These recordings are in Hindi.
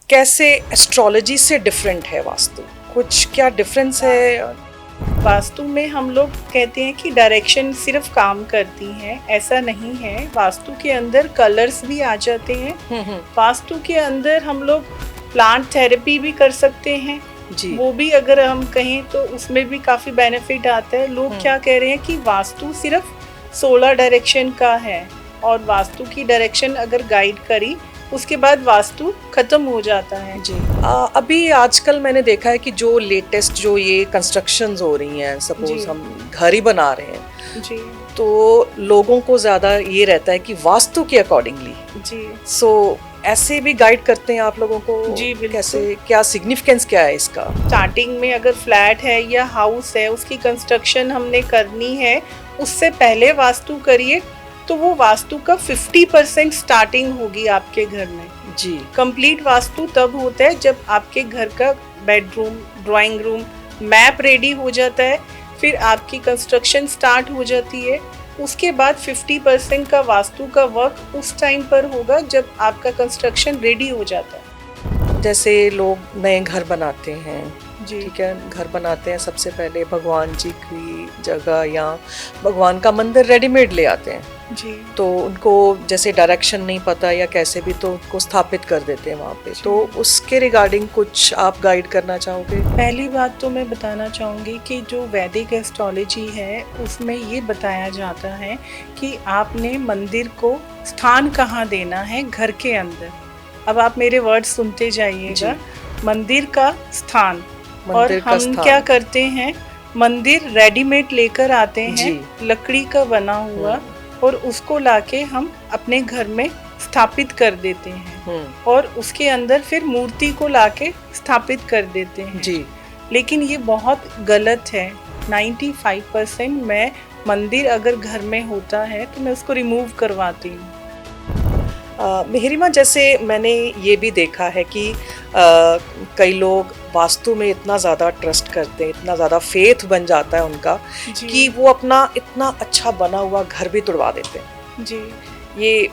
कैसे एस्ट्रोलॉजी से डिफरेंट है वास्तु? कुछ क्या डिफरेंस है? वास्तु में हम लोग कहते हैं कि डायरेक्शन सिर्फ काम करती है, ऐसा नहीं है। वास्तु के अंदर कलर्स भी आ जाते हैं। वास्तु के अंदर हम लोग प्लांट थेरेपी भी कर सकते हैं जी। वो भी अगर हम कहें तो उसमें भी काफ़ी बेनिफिट आता है। लोग क्या कह रहे हैं कि वास्तु सिर्फ 16 डायरेक्शन का है और वास्तु की डायरेक्शन अगर गाइड करी उसके बाद वास्तु खत्म हो जाता है। जी। अभी आजकल मैंने देखा है कि जो लेटेस्ट जो ये कंस्ट्रक्शंस हो रही हैं, सपोज हम घर ही बना रहे हैं जी, तो लोगों को ज़्यादा ये रहता है कि वास्तु के अकॉर्डिंगली जी। सो ऐसे भी गाइड करते हैं आप लोगों को? जी, बिल्कुल। कैसे, क्या सिग्निफिकेंस क्या है इसका? स्टार्टिंग में अगर फ्लैट है या हाउस है उसकी कंस्ट्रक्शन हमने करनी है, उससे पहले वास्तु करिए तो वो वास्तु का 50% स्टार्टिंग होगी आपके घर में। जी। कंप्लीट वास्तु तब होता है जब आपके घर का bedroom, drawing room, map ready हो जाता है, फिर आपकी कंस्ट्रक्शन स्टार्ट हो जाती है। उसके बाद 50% का वास्तु का वर्क उस टाइम पर होगा जब आपका कंस्ट्रक्शन रेडी हो जाता है। जैसे लोग नए घर बनाते हैं, जी, ठीक है, घर बनाते हैं, सबसे पहले भगवान जी की जगह या भगवान का मंदिर रेडीमेड ले आते हैं जी। तो उनको जैसे डायरेक्शन नहीं पता या कैसे भी तो उनको स्थापित कर देते हैं वहाँ पे, तो उसके रिगार्डिंग कुछ आप गाइड करना चाहोगे? पहली बात तो मैं बताना चाहूँगी कि जो वैदिक एस्ट्रोलॉजी है उसमें ये बताया जाता है कि आपने मंदिर को स्थान कहाँ देना है घर के अंदर। अब आप मेरे वर्ड सुनते जाइएगा, मंदिर का स्थान। और हम क्या करते हैं, मंदिर रेडीमेड लेकर आते हैं, लकड़ी का बना हुआ, और उसको लाके हम अपने घर में स्थापित कर देते हैं और उसके अंदर फिर मूर्ति को लाके स्थापित कर देते हैं। जी। लेकिन ये बहुत गलत है। 95% मैं मंदिर अगर घर में होता है तो मैं उसको रिमूव करवाती हूँ। मेहरिमा, जैसे मैंने ये भी देखा है कि कई लोग वास्तु में इतना ज़्यादा ट्रस्ट करते हैं, इतना ज़्यादा फेथ बन जाता है उनका कि वो अपना इतना अच्छा बना हुआ घर भी तुड़वा देते हैं। जी। ये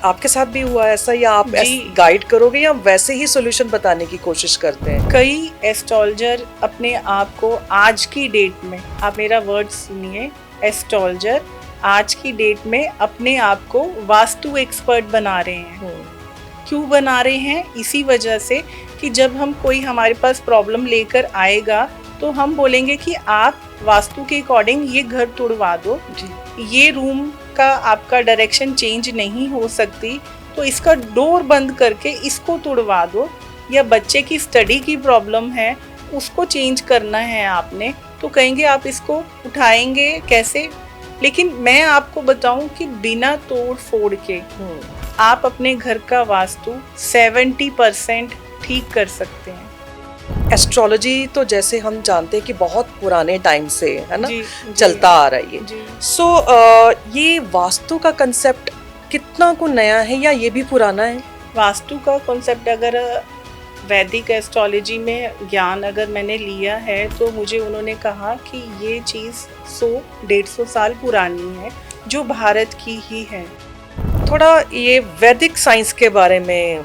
आपके साथ भी हुआ ऐसा, या आप गाइड करोगे या वैसे ही सोल्यूशन बताने की कोशिश करते हैं? कई एस्ट्रोलॉजर अपने आप को आज की डेट में, आप मेरा वर्ड सुनिए, एस्ट्रोलॉजर आज की डेट में अपने आप को वास्तु एक्सपर्ट बना रहे हैं। क्यों बना रहे हैं? इसी वजह से कि जब हम कोई हमारे पास प्रॉब्लम लेकर आएगा तो हम बोलेंगे कि आप वास्तु के अकॉर्डिंग ये घर तोड़वा दो, ये रूम का आपका डायरेक्शन चेंज नहीं हो सकती तो इसका डोर बंद करके इसको तोड़वा दो, या बच्चे की स्टडी की प्रॉब्लम है उसको चेंज करना है आपने, तो कहेंगे आप इसको उठाएंगे कैसे। लेकिन मैं आपको बताऊं कि बिना तोड़ फोड़ के आप अपने घर का वास्तु 70% ठीक कर सकते हैं। एस्ट्रोलॉजी तो जैसे हम जानते हैं कि बहुत पुराने टाइम से है ना, चलता आ रहा है ये। सो ये वास्तु का कंसेप्ट कितना को नया है या ये भी पुराना है? वास्तु का कॉन्सेप्ट अगर वैदिक एस्ट्रोलॉजी में ज्ञान अगर मैंने लिया है तो मुझे उन्होंने कहा कि ये चीज़ 100-150 साल पुरानी है जो भारत की ही है। थोड़ा ये वैदिक साइंस के बारे में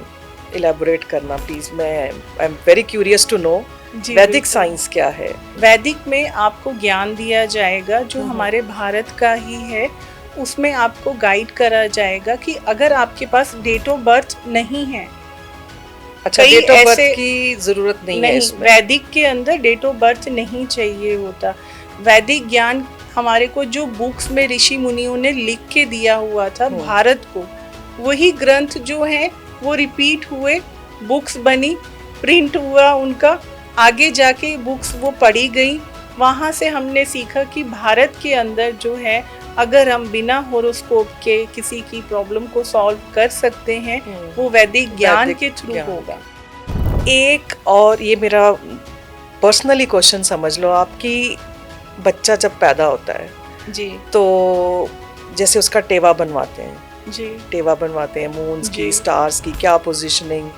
इलैबोरेट करना प्लीज, मैं I am very curious to know Vedic science क्या है? वैदिक में आपको ज्ञान दिया जाएगा जो हमारे भारत का ही है, उसमें आपको गाइड करा जाएगा कि अगर आपके पास डेट ऑफ बर्थ नहीं है, अच्छा, डेट ऑफ बर्थ की जरूरत नहीं है इसमें। वैदिक के अंदर डेट ऑफ बर्थ नहीं चाहिए होता। वैदिक ज्ञान हमारे को जो बुक्स में ऋषि मुनियों ने लिख के दिया हुआ था भारत को, वही ग्रंथ जो है वो रिपीट हुए, बुक्स बनी, प्रिंट हुआ उनका, आगे जाके बुक्स वो पढ़ी गई। वहाँ से हमने सीखा कि भारत के अंदर जो है अगर हम बिना होरोस्कोप के किसी की प्रॉब्लम को सॉल्व कर सकते हैं वो वैदिक ज्ञान के थ्रू होगा। एक और ये मेरा पर्सनली क्वेश्चन समझ लो आप, कि बच्चा जब पैदा होता है जी तो जैसे उसका टेवा बनवाते हैं जी, टेवा बनवाते हैं मून्स की, स्टार्स की, क्या पोजीशनिंग,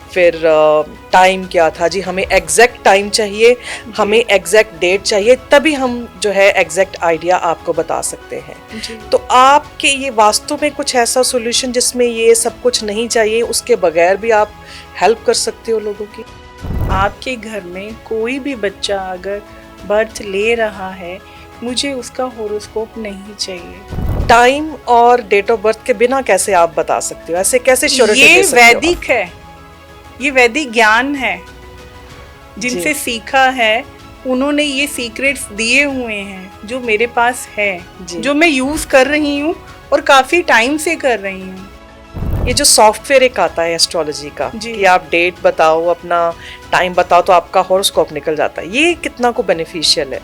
फिर टाइम क्या था जी, हमें एग्जैक्ट टाइम चाहिए, हमें एग्जैक्ट डेट चाहिए, तभी हम जो है एग्जैक्ट आइडिया आपको बता सकते हैं। तो आपके ये वास्तु में कुछ ऐसा सॉल्यूशन जिसमें ये सब कुछ नहीं चाहिए, उसके बगैर भी आप हेल्प कर सकते हो लोगों की? आपके घर में कोई भी बच्चा अगर बर्थ ले रहा है, मुझे उसका होरोस्कोप नहीं चाहिए। टाइम और डेट ऑफ बर्थ के बिना कैसे आप बता सकते हो? ऐसे कैसे श्योरिटी ये दे सकते हो? वैदिक है, ये वैदिक ज्ञान है, जिनसे सीखा है उन्होंने ये सीक्रेट्स दिए हुए हैं जो मेरे पास है, जो मैं यूज कर रही हूँ और काफी टाइम से कर रही हूँ। ये जो सॉफ्टवेयर एक आता है एस्ट्रोलॉजी का कि आप डेट बताओ, अपना टाइम बताओ, तो आपका हॉरोस्कोप निकल जाता है, ये कितना को बेनिफिशियल है?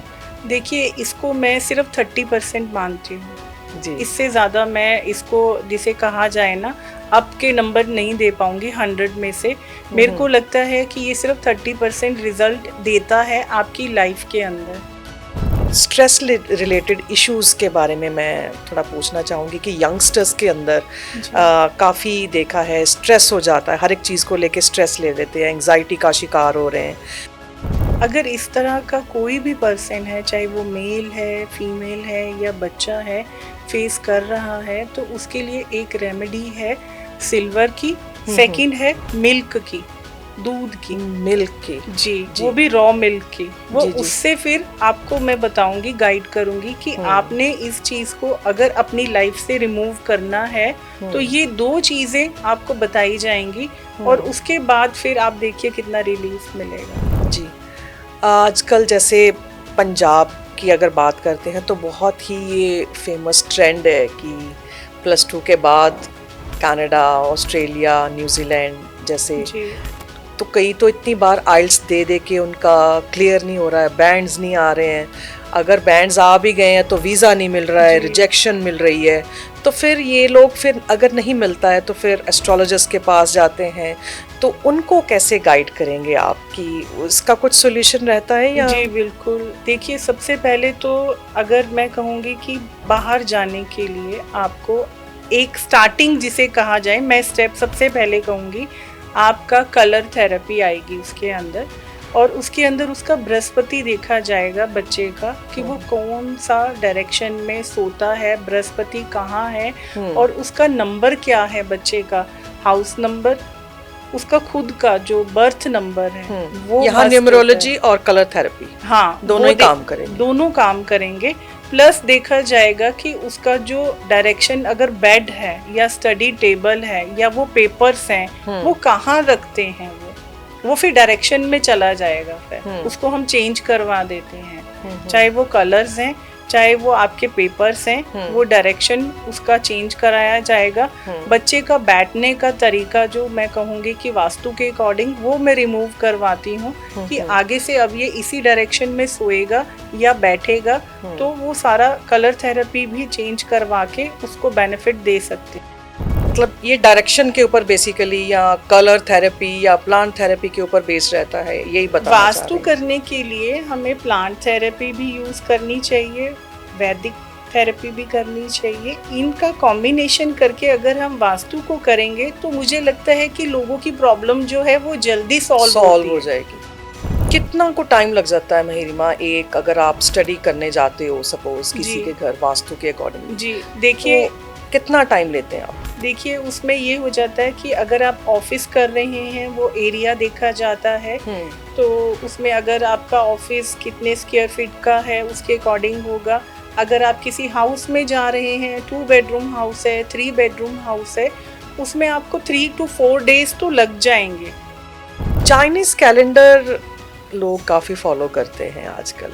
देखिए, इसको मैं सिर्फ 30% मानती हूँ जी। इससे ज़्यादा मैं इसको, जिसे कहा जाए ना, अप के नंबर नहीं दे पाऊंगी 100 में से। मेरे को लगता है कि ये सिर्फ 30% रिजल्ट देता है आपकी लाइफ के अंदर। स्ट्रेस रिलेटेड इश्यूज के बारे में मैं थोड़ा पूछना चाहूँगी कि यंगस्टर्स के अंदर काफ़ी देखा है स्ट्रेस हो जाता है, हर एक चीज़ को लेके स्ट्रेस ले लेते हैं, एंग्जाइटी का शिकार हो रहे हैं। अगर इस तरह का कोई भी पर्सन है, चाहे वो मेल है, फीमेल है या बच्चा है, फेस कर रहा है, तो उसके लिए एक रेमेडी है सिल्वर की, सेकंड है मिल्क की, दूध की, मिल्क की जी, वो भी रॉ मिल्क की। वो उससे फिर आपको मैं बताऊंगी, गाइड करूंगी कि आपने इस चीज को अगर अपनी लाइफ से रिमूव करना है तो ये 2 चीजें आपको बताई जाएंगी और उसके बाद फिर आप देखिए कितना रिलीफ मिलेगा जी। आजकल जैसे पंजाब की अगर बात करते हैं तो बहुत ही ये फेमस ट्रेंड है कि +2 के बाद कनाडा, ऑस्ट्रेलिया, न्यूजीलैंड जैसे, तो कई तो इतनी बार आइल्स दे दे के उनका क्लियर नहीं हो रहा है, बैंड्स नहीं आ रहे हैं, अगर बैंड्स आ भी गए हैं तो वीज़ा नहीं मिल रहा है, रिजेक्शन मिल रही है, तो फिर ये लोग फिर अगर नहीं मिलता है तो फिर एस्ट्रोलॉजर्स के पास जाते हैं, तो उनको कैसे गाइड करेंगे आप कि उसका कुछ सॉल्यूशन रहता है या? जी बिल्कुल, देखिए सबसे पहले तो अगर मैं कहूँगी कि बाहर जाने के लिए आपको एक स्टार्टिंग जिसे कहा जाए, मैं स्टेप सबसे पहले कहूँगी आपका कलर थेरेपी आएगी उसके अंदर, और उसके अंदर उसका बृहस्पति देखा जाएगा बच्चे का कि वो कौन सा डायरेक्शन में सोता है, बृहस्पति कहाँ है और उसका नंबर क्या है बच्चे का, हाउस नंबर, उसका खुद का जो बर्थ नंबर है वो। यहाँ न्यूमरोलॉजी और कलर थेरेपी दोनों ही काम करेंगे, दोनों काम करेंगे। प्लस देखा जाएगा कि उसका जो डायरेक्शन, अगर बेड है या स्टडी टेबल है या वो पेपर्स हैं, वो कहाँ रखते हैं, वो फिर डायरेक्शन में चला जाएगा, फिर उसको हम चेंज करवा देते हैं। चाहे वो कलर्स हैं, चाहे वो आपके पेपर्स हैं, वो डायरेक्शन उसका चेंज कराया जाएगा। बच्चे का बैठने का तरीका जो मैं कहूँगी कि वास्तु के अकॉर्डिंग वो मैं रिमूव करवाती हूँ कि आगे से अब ये इसी डायरेक्शन में सोएगा या बैठेगा, तो वो सारा कलर थेरेपी भी चेंज करवा के उसको बेनिफिट दे सकते हैं। मतलब ये डायरेक्शन के ऊपर बेसिकली या कलर थेरेपी या प्लांट थेरेपी के ऊपर बेस रहता है, यही बताना वास्तु करने के लिए हमें प्लांट थेरेपी भी यूज करनी चाहिए, वैदिक थेरेपी भी करनी चाहिए। इनका कॉम्बिनेशन करके अगर हम वास्तु को करेंगे तो मुझे लगता है कि लोगों की प्रॉब्लम जो है वो जल्दी सॉल्व हो जाएगी। कितना को टाइम लग जाता है महिरिमा, एक अगर आप स्टडी करने जाते हो सपोज किसी के घर वास्तु के अकॉर्डिंग? जी देखिए, तो कितना टाइम लेते हैं आप? देखिए उसमें ये हो जाता है कि अगर आप ऑफिस कर रहे हैं, वो एरिया देखा जाता है, तो उसमें अगर आपका ऑफिस कितने स्क्वायर फीट का है उसके अकॉर्डिंग होगा। अगर आप किसी हाउस में जा रहे हैं, 2 बेडरूम हाउस है, 3 बेडरूम हाउस है, उसमें आपको 3 to 4 डेज तो लग जाएंगे। चाइनीज कैलेंडर लोग काफ़ी फॉलो करते हैं आजकल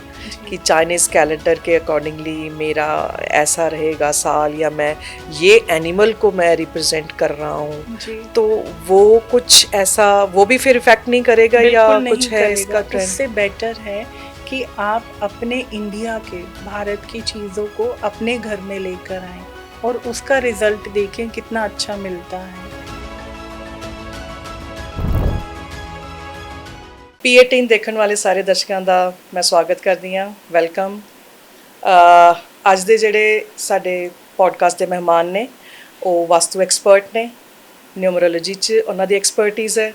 कि चाइनीज़ कैलेंडर के अकॉर्डिंगली मेरा ऐसा रहेगा साल, या मैं ये एनिमल को मैं रिप्रेजेंट कर रहा हूँ, तो वो कुछ ऐसा वो भी फिर इफेक्ट नहीं करेगा या कुछ है इसका ट्रेंड? उससे बेटर है कि आप अपने इंडिया के, भारत की चीज़ों को अपने घर में लेकर आएं और उसका रिजल्ट देखें कितना अच्छा मिलता है। P18 ਦੇਖਣ ਵਾਲੇ ਸਾਰੇ ਦਰਸ਼ਕਾਂ ਦਾ ਮੈਂ ਸਵਾਗਤ ਕਰਦੀ ਹਾਂ, ਵੈਲਕਮ। ਅੱਜ ਦੇ ਜਿਹੜੇ ਸਾਡੇ ਪੋਡਕਾਸਟ ਦੇ ਮਹਿਮਾਨ ਨੇ ਉਹ ਵਾਸਤੂ ਐਕਸਪਰਟ ਨੇ, ਨਿਊਮਰੋਲੋਜੀ 'ਚ ਉਹਨਾਂ ਦੀ ਐਕਸਪਰਟੀਜ਼ ਹੈ,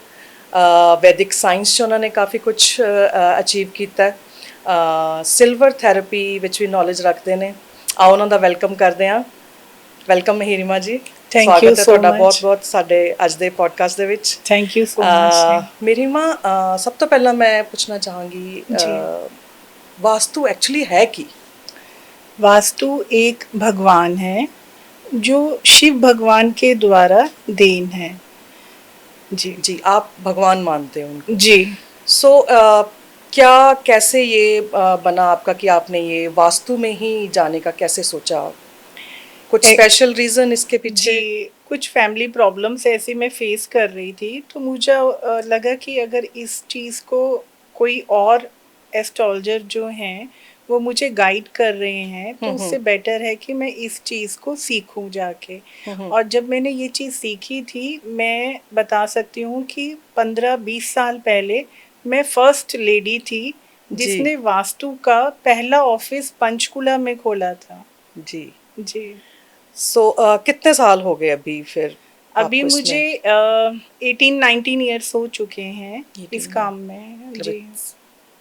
ਵੈਦਿਕ ਸਾਇੰਸ 'ਚ ਉਹਨਾਂ ਨੇ ਕਾਫੀ ਕੁਝ ਅਚੀਵ ਕੀਤਾ ਹੈ। ਸਿਲਵਰ ਥੈਰੇਪੀ ਵਿੱਚ ਵੀ ਨੌਲੇਜ ਰੱਖਦੇ ਨੇ। ਆਓ ਉਹਨਾਂ ਦਾ ਵੈਲਕਮ ਕਰਦੇ ਹਾਂ। ਵੈਲਕਮ ਮਹਿਰੀਮਾ ਜੀ, ਥੈਂਕ ਯੂ ਸਵਾਗਤ ਹੈ ਸੋ ਤੁਹਾਡਾ ਮਚ। ਬਹੁਤ-ਬਹੁਤ ਸਾਡੇ ਅੱਜ ਦੇ ਪੋਡਕਾਸਟ ਦੇ ਵਿੱਚ। ਥੈਂਕ ਯੂ ਸੋ ਮਚ ਮਹਿਰੀਮਾ, ਸਭ ਤੋਂ ਪਹਿਲਾਂ ਮੈਂ ਪੁੱਛਣਾ ਚਾਹਾਂਗੀ, जी। वास्तु एक्चुअली है की? वास्तु एक भगवान है जो शिव भगवान के द्वारा देन है। जी जी, आप भगवान मानते हो उनको? जी। सो क्या कैसे ये बना आपका कि आपने ये वास्तु में ही जाने का कैसे सोचा? कुछ स्पेशल रीजन इसके पीछे? जी, कुछ फैमिली प्रॉब्लम्स ऐसी मैं फेस कर रही थी, तो मुझे लगा कि अगर इस चीज़ को कोई और एस्ट्रोलजर जो हैं वो मुझे गाइड कर रहे हैं, तो उससे बेटर है कि मैं इस चीज़ को सीखूं जाके। और जब मैंने ये चीज़ सीखी थी, मैं बता सकती हूँ कि 15-20 साल पहले मैं फर्स्ट लेडी थी जिसने वास्तु का पहला ऑफिस पंचकुला में खोला था। जी जी। सो कितने साल हो गए अभी फिर? अभी मुझे 18-19 ईयर्स हो चुके हैं इस काम में। जी,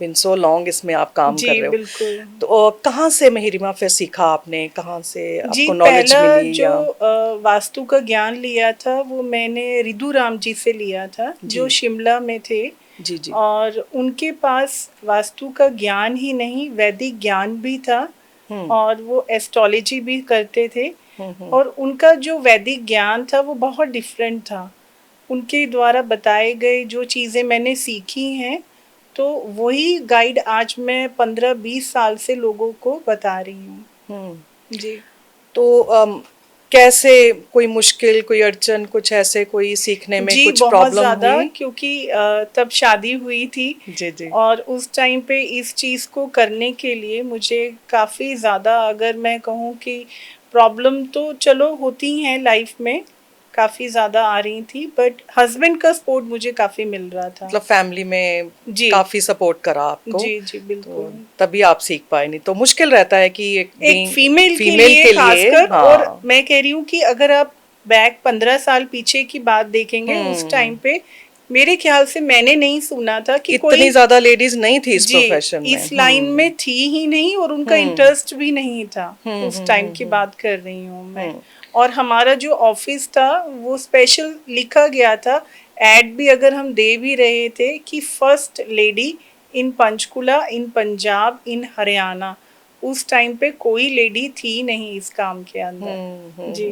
बिन सो लॉन्ग इसमें आप काम जी कर रहे हो। बिल्कुल। तो कहाँ से महीरिमा फिर सीखा आपने? कहाँ से जी, आपको नॉलेज पहला मिली? जो या वास्तु का ज्ञान लिया था वो मैंने रिदु राम जी से लिया था, जो शिमला में थे। जी जी। और उनके पास वास्तु का ज्ञान ही नहीं, वैदिक ज्ञान भी था और वो एस्ट्रोलॉजी भी करते थे। और उनका जो वैदिक ज्ञान था वो बहुत डिफरेंट था। उनके द्वारा बताए गए जो चीज़ें मैंने सीखी हैं, तो वही गाइड आज मैं 15-20 साल से लोगों को बता रही हूँ। जी। तो कैसे, कोई मुश्किल, कोई अड़चन, कुछ ऐसे कोई सीखने में जी, कुछ बहुत प्रॉब्लम ज़्यादा, हुई? क्योंकि तब शादी हुई थी। जी जी। और उस टाइम पे इस चीज़ को करने के लिए मुझे काफ़ी ज़्यादा, अगर मैं कहूँ कि प्रॉब्लम तो चलो होती हैं लाइफ में, काफ़ी ज़्यादा आ रही थी, बट हस्बैंड का सपोर्ट मुझे काफ़ी मिल रहा था। मतलब फैमिली में जी काफी सपोर्ट करा आपको? जी जी बिल्कुल। तो तभी आप सीख पाए, नहीं तो मुश्किल रहता है कि एक फीमेल के लिए खासकर। हाँ। और मैं कह रही हूँ कि अगर आप बैक 15 साल पीछे की बात देखेंगे, उस टाइम पे मेरे ख्याल से मैंने नहीं सुना था कि इतनी ज्यादा लेडीज नहीं थी इस जी, प्रोफेशन में, इस लाइन में थी ही नहीं, और उनका इंटरेस्ट भी नहीं था। उस टाइम की बात कर रही हूँ मैं। और हमारा जो ऑफिस था वो स्पेशल लिखा गया था, एड भी अगर हम दे भी रहे थे कि फर्स्ट लेडी इन पंचकुला, इन पंजाब, इन हरियाणा। उस टाइम पे कोई लेडी थी नहीं इस काम के अंदर। जी।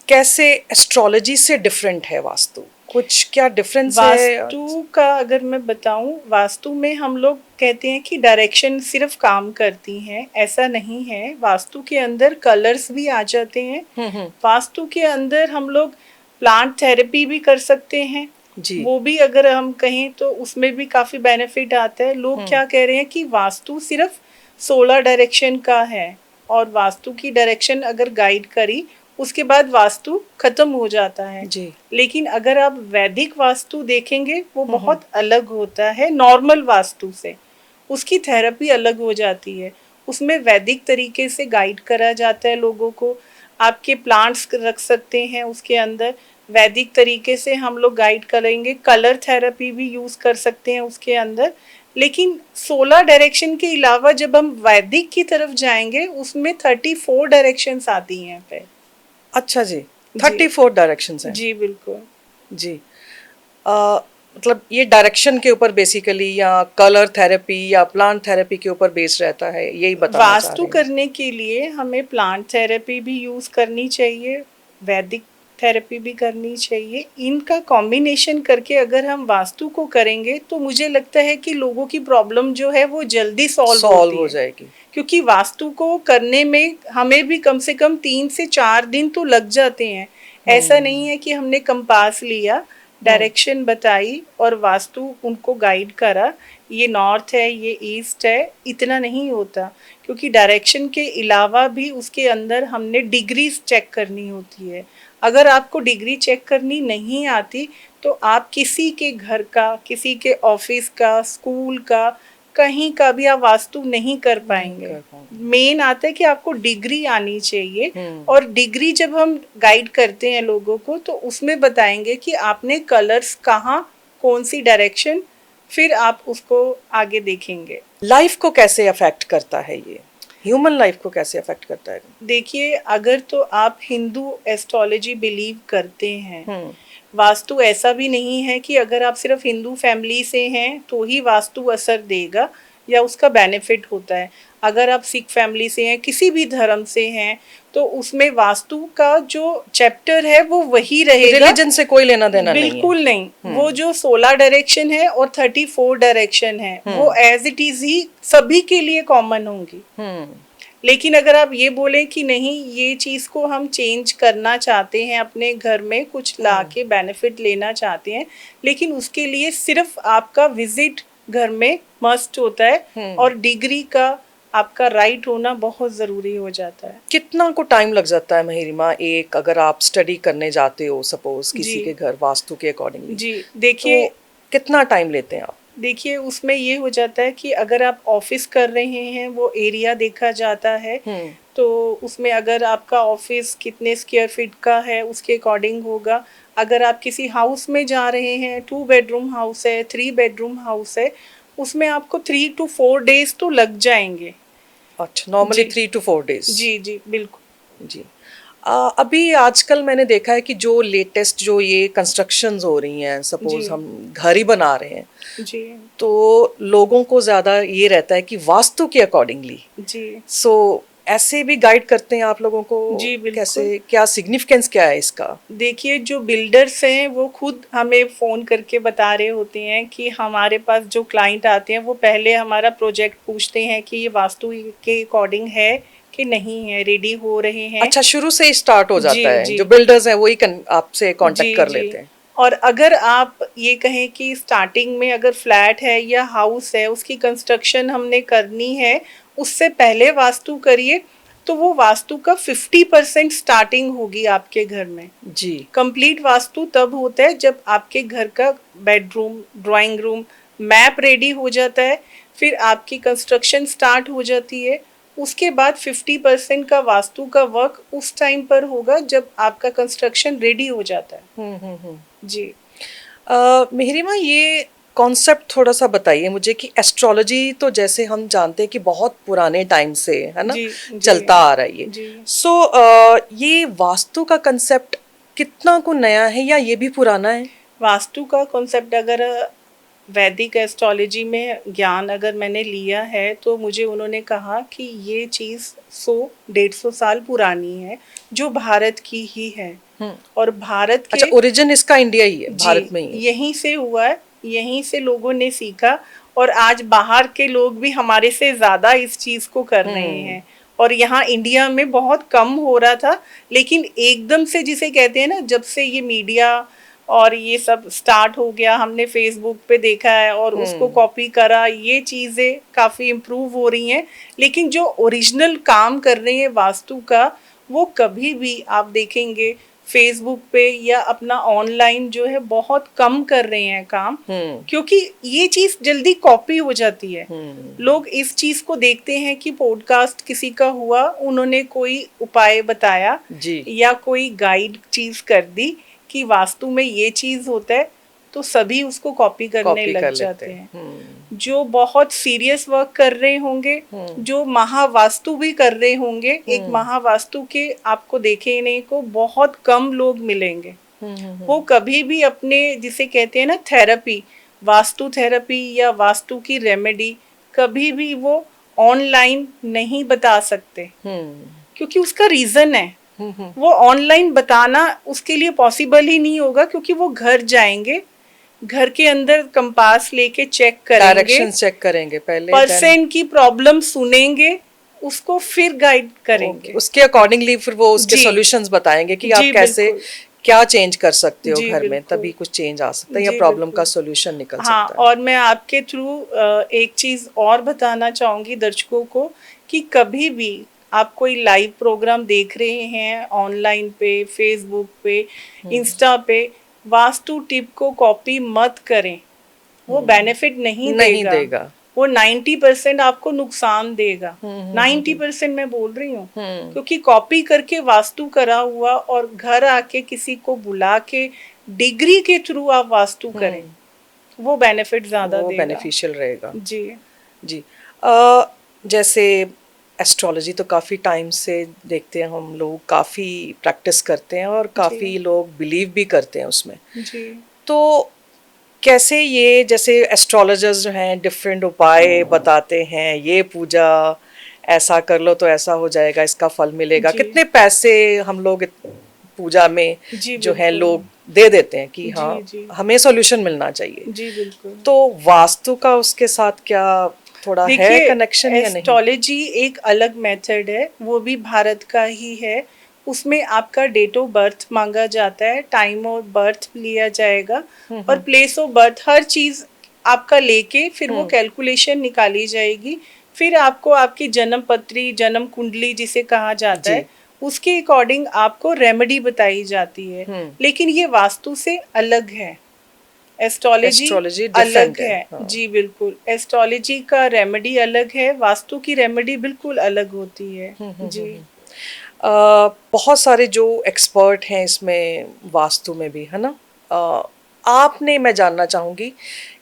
कैसे एस्ट्रोलॉजी से डिफरेंट है वास्तु? कुछ क्या डिफरेंस है? वास्तु का अगर मैं बताऊं, वास्तु में हम लोग कहते हैं कि डायरेक्शन सिर्फ काम करती हैं, ऐसा नहीं है। वास्तु के अंदर कलर्स भी आ जाते हैं। वास्तु के अंदर हम लोग प्लांट थेरेपी भी कर सकते हैं जी। वो भी अगर हम कहें तो उसमें भी काफ़ी बेनिफिट आता है। लोग क्या कह रहे हैं कि वास्तु सिर्फ 16 डायरेक्शन का है, और वास्तु की डायरेक्शन अगर गाइड करी उसके बाद वास्तु खत्म हो जाता है जी। लेकिन अगर आप वैदिक वास्तु देखेंगे वो बहुत अलग होता है नॉर्मल वास्तु से। उसकी थेरेपी अलग हो जाती है। उसमें वैदिक तरीके से गाइड करा जाता है लोगों को। आपके प्लांट्स रख सकते हैं उसके अंदर, वैदिक तरीके से हम लोग गाइड करेंगे। कलर थेरेपी भी यूज़ कर सकते हैं उसके अंदर। लेकिन 16 डायरेक्शन के अलावा जब हम वैदिक की तरफ जाएंगे उसमें 34 डायरेक्शंस आती हैं फिर। अच्छा जी, 34 डायरेक्शंस हैं? जी बिल्कुल जी। मतलब ये डायरेक्शन के ऊपर बेसिकली, या कलर थेरेपी या प्लांट थेरेपी के ऊपर बेस रहता है, यही बताना चाह रहे हैं? वास्तु करने के लिए हमें प्लांट थेरेपी भी यूज़ करनी चाहिए, वैदिक थेरेपी भी करनी चाहिए। इनका कॉम्बिनेशन करके अगर हम वास्तु को करेंगे तो मुझे लगता है कि लोगों की प्रॉब्लम जो है वो जल्दी सॉल्व हो जाएगी। क्योंकि वास्तु को करने में हमें भी कम से कम 3 से 4 दिन तो लग जाते हैं। ऐसा नहीं है कि हमने कंपास लिया, डायरेक्शन बताई और वास्तु उनको गाइड करा, ये नॉर्थ है, ये ईस्ट है, इतना नहीं होता। क्योंकि डायरेक्शन के अलावा भी उसके अंदर हमने डिग्रीज चेक करनी होती है। अगर आपको डिग्री चेक करनी नहीं आती तो आप किसी के घर का, किसी के ऑफिस का, स्कूल का कहीं का भी आप वास्तु नहीं कर पाएंगे। मेन आता है कि आपको डिग्री आनी चाहिए, और डिग्री जब हम गाइड करते हैं लोगों को तो उसमें बताएंगे कि आपने कलर्स कहाँ, कौन सी डायरेक्शन, फिर आप उसको आगे देखेंगे। लाइफ को कैसे अफेक्ट करता है ये, ह्यूमन लाइफ को कैसे अफेक्ट करता है? देखिए, अगर तो आप हिंदू एस्ट्रोलॉजी बिलीव करते हैं, वास्तु ऐसा भी नहीं है कि अगर आप सिर्फ हिंदू फैमिली से हैं तो ही वास्तु असर देगा या उसका बेनिफिट होता है। अगर आप सिख फैमिली से हैं, किसी भी धर्म से हैं, तो उसमें वास्तु का जो चैप्टर है वो वही रहेगा। रिलीजन से कोई लेना देना बिल्कुल नहीं। वो जो 16 डायरेक्शन है और 34 डायरेक्शन है वो एज इट इज ही सभी के लिए कॉमन होंगी। लेकिन अगर आप ये बोलें कि नहीं, ये चीज़ को हम चेंज करना चाहते हैं, अपने घर में कुछ ला के बेनिफिट लेना चाहते हैं, लेकिन उसके लिए सिर्फ आपका विजिट घर में मस्ट होता है और डिग्री का आपका राइट होना बहुत ज़रूरी हो जाता है। कितना को टाइम लग जाता है महिरिमा, एक अगर आप स्टडी करने जाते हो सपोज किसी के घर वास्तु के अकॉर्डिंगली? जी देखिए, तो कितना टाइम लेते हैं आप? देखिए, उसमें ये हो जाता है कि अगर आप ऑफिस कर रहे हैं वो एरिया देखा जाता है, तो उसमें अगर आपका ऑफिस कितने स्क्वायर फीट का है उसके अकॉर्डिंग होगा। अगर आप किसी हाउस में जा रहे हैं, 2 बेडरूम हाउस है, 3 बेडरूम हाउस है, उसमें आपको 3 to 4 डेज तो लग जाएंगे। अच्छा, नॉर्मली 3 to 4 डेज। जी जी बिल्कुल जी। अभी आजकल मैंने देखा है कि जो लेटेस्ट जो ये कंस्ट्रक्शंस हो रही हैं, सपोज हम घर ही बना रहे हैं जी, तो लोगों को ज़्यादा ये रहता है कि वास्तु के अकॉर्डिंगली जी। सो ऐसे भी गाइड करते हैं आप लोगों को? जी बिल्कुल। कैसे, क्या सिग्निफिकेंस क्या है इसका? देखिए, जो बिल्डर्स हैं वो खुद हमें फ़ोन करके बता रहे होते हैं कि हमारे पास जो क्लाइंट आते हैं वो पहले हमारा प्रोजेक्ट पूछते हैं कि ये वास्तु के अकॉर्डिंग है कि नहीं है, रेडी हो रहे हैं। अच्छा, शुरू से ही स्टार्ट हो जाता है। जी। जो बिल्डर्स हैं वही आपसे कांटेक्ट कर लेते हैं। और अगर आप ये कहें कि स्टार्टिंग में अगर फ्लैट है या हाउस है उसकी कंस्ट्रक्शन हमने करनी है, उससे पहले वास्तु करिए, तो वो वास्तु का 50% स्टार्टिंग होगी आपके घर में। जी। कंप्लीट वास्तु तब होता है जब आपके घर का bedroom, drawing room, map ready हो जाता है, फिर आपकी कंस्ट्रक्शन स्टार्ट हो जाती है। उसके बाद 50% का वास्तु का वर्क उस टाइम पर होगा जब आपका कंस्ट्रक्शन रेडी हो जाता है। जी। महिरिमा, ये कॉन्सेप्ट थोड़ा सा बताइए मुझे कि एस्ट्रोलॉजी तो जैसे हम जानते हैं कि बहुत पुराने टाइम से है ना, चलता आ रहा है ये। सो ये वास्तु का कंसेप्ट कितना को नया है या ये भी पुराना है? वास्तु का कॉन्सेप्ट अगर वैदिक एस्ट्रोलॉजी में ज्ञान अगर मैंने लिया है तो मुझे उन्होंने कहा कि ये चीज़ 100-150 साल पुरानी है, जो भारत की ही है। और भारत के, अच्छा, ओरिजिन इसका इंडिया ही है, भारत में ही यहीं से हुआ है, यहीं से लोगों ने सीखा, और आज बाहर के लोग भी हमारे से ज़्यादा इस चीज़ को कर रहे हैं। और यहाँ इंडिया में बहुत कम हो रहा था, लेकिन एकदम से, जिसे कहते हैं ना, जब से ये मीडिया और ये सब स्टार्ट हो गया, हमने फेसबुक पे देखा है और उसको कॉपी करा, ये चीज़ें काफ़ी इम्प्रूव हो रही हैं। लेकिन जो ओरिजिनल काम कर रहे हैं वास्तु का, वो कभी भी आप देखेंगे फेसबुक पे या अपना ऑनलाइन जो है बहुत कम कर रहे हैं काम, क्योंकि ये चीज़ जल्दी कॉपी हो जाती है। लोग इस चीज़ को देखते हैं कि पॉडकास्ट किसी का हुआ, उन्होंने कोई उपाय बताया या कोई गाइड चीज़ कर दी कि वास्तु में ये चीज़ होता है, तो सभी उसको कॉपी करने लग जाते हैं। जो बहुत सीरियस वर्क कर रहे होंगे, जो महावास्तु भी कर रहे होंगे, एक महावास्तु के आपको देखने को बहुत कम लोग मिलेंगे। वो कभी भी अपने, जिसे कहते हैं ना थेरेपी, वास्तु थेरेपी या वास्तु की रेमेडी, कभी भी वो ऑनलाइन नहीं बता सकते, क्योंकि उसका रीजन है। वो ऑनलाइन बताना उसके लिए पॉसिबल ही नहीं होगा, क्योंकि वो घर जाएंगे, घर के अंदर कंपास लेके चेक करेंगे, डायरेक्शन चेक करेंगे, पहले पर्सन की प्रॉब्लम सुनेंगे, उसको फिर गाइड करेंगे, उसके अकॉर्डिंगली फिर वो उसके सॉल्यूशंस बताएंगे कि आप कैसे क्या चेंज कर सकते हो घर में, तभी कुछ चेंज आ सकता है या प्रॉब्लम का सॉल्यूशन निकल सकता है। और मैं आपके थ्रू एक चीज और बताना चाहूंगी दर्शकों को कि कभी भी आप कोई लाइव प्रोग्राम देख रहे हैं ऑनलाइन पे, फेसबुक पे, इंस्टा पे, वास्तु टिप को कॉपी मत करें, वो बेनिफिट नहीं देगा। वो 90% आपको नुकसान देगा। 90% मैं बोल रही हूँ, क्योंकि कॉपी करके वास्तु करा हुआ और घर आके किसी को बुला के डिग्री के थ्रू आप वास्तु करें, वो बेनिफिट ज्यादा वो देगा, बेनिफिशियल रहेगा। जी जी। जैसे एस्ट्रोलॉजी तो काफ़ी टाइम से देखते हैं हम लोग, काफ़ी प्रैक्टिस करते हैं और काफ़ी लोग बिलीव भी करते हैं उसमें। जी। तो कैसे ये, जैसे एस्ट्रोलॉजर्स जो हैं डिफरेंट उपाय बताते हैं, ये पूजा ऐसा कर लो तो ऐसा हो जाएगा, इसका फल मिलेगा, कितने पैसे हम लोग पूजा में जो है लोग दे देते हैं कि हाँ हमें सॉल्यूशन मिलना चाहिए। जी बिल्कुल। तो वास्तु का उसके साथ क्या थोड़ा है कनेक्शन या नहीं? एस्ट्रोलॉजी एक अलग मेथड है, वो भी भारत का ही है। उसमें आपका डेट ऑफ बर्थ मांगा जाता है, टाइम ऑफ बर्थ लिया जाएगा और प्लेस ऑफ बर्थ, हर चीज आपका लेके फिर वो कैलकुलेशन निकाली जाएगी। फिर आपको आपकी जन्म पत्री, जन्म कुंडली जिसे कहा जाता है, उसके अकॉर्डिंग आपको रेमेडी बताई जाती है। लेकिन ये वास्तु से अलग है, एस्ट्रोलॉजी अलग है। हाँ। जी बिल्कुल, एस्ट्रोलॉजी का रेमेडी अलग है, वास्तु की रेमेडी बिल्कुल अलग होती है। जी। बहुत सारे जो एक्सपर्ट हैं इसमें वास्तु में भी, है ना, आपने, मैं जानना चाहूँगी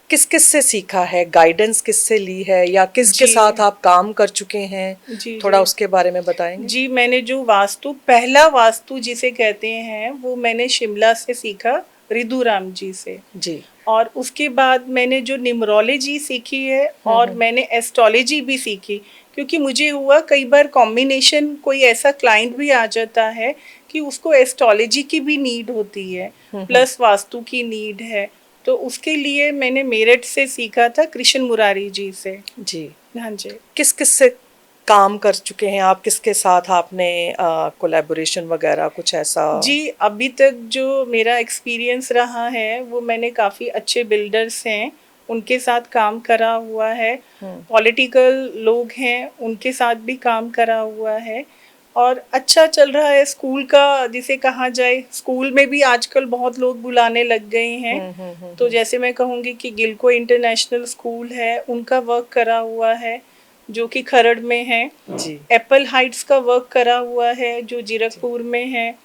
किस किस से सीखा है, गाइडेंस किससे ली है, या किसके साथ आप काम कर चुके हैं? थोड़ा उसके बारे में बताएंगे। जी, मैंने जो वास्तु, पहला वास्तु जिसे कहते हैं, वो मैंने शिमला से सीखा, रिदुराम जी से। जी। और उसके बाद मैंने जो न्यूमरोलॉजी सीखी है और मैंने एस्ट्रोलॉजी भी सीखी, क्योंकि मुझे हुआ कई बार कॉम्बिनेशन, कोई ऐसा क्लाइंट भी आ जाता है कि उसको एस्ट्रोलॉजी की भी नीड होती है प्लस वास्तु की नीड है, तो उसके लिए मैंने मेरठ से सीखा था, कृष्ण मुरारी जी से। जी। हाँ जी। किस किस से काम कर चुके हैं आप, किसके साथ आपने कोलैबोरेशन वगैरह कुछ ऐसा? जी, अभी तक जो मेरा एक्सपीरियंस रहा है वो मैंने काफ़ी अच्छे बिल्डर्स हैं उनके साथ काम करा हुआ है, पॉलिटिकल लोग हैं उनके साथ भी काम करा हुआ है और अच्छा चल रहा है। स्कूल का जिसे कहा जाए, स्कूल में भी आजकल बहुत लोग बुलाने लग गए हैं। तो जैसे मैं कहूँगी कि गिलको इंटरनेशनल स्कूल है, उनका वर्क करा हुआ है जो कि खरड़ में है। जी। एप्पल हाइट्स का वर्क करा हुआ है जो जीरकपुर में है।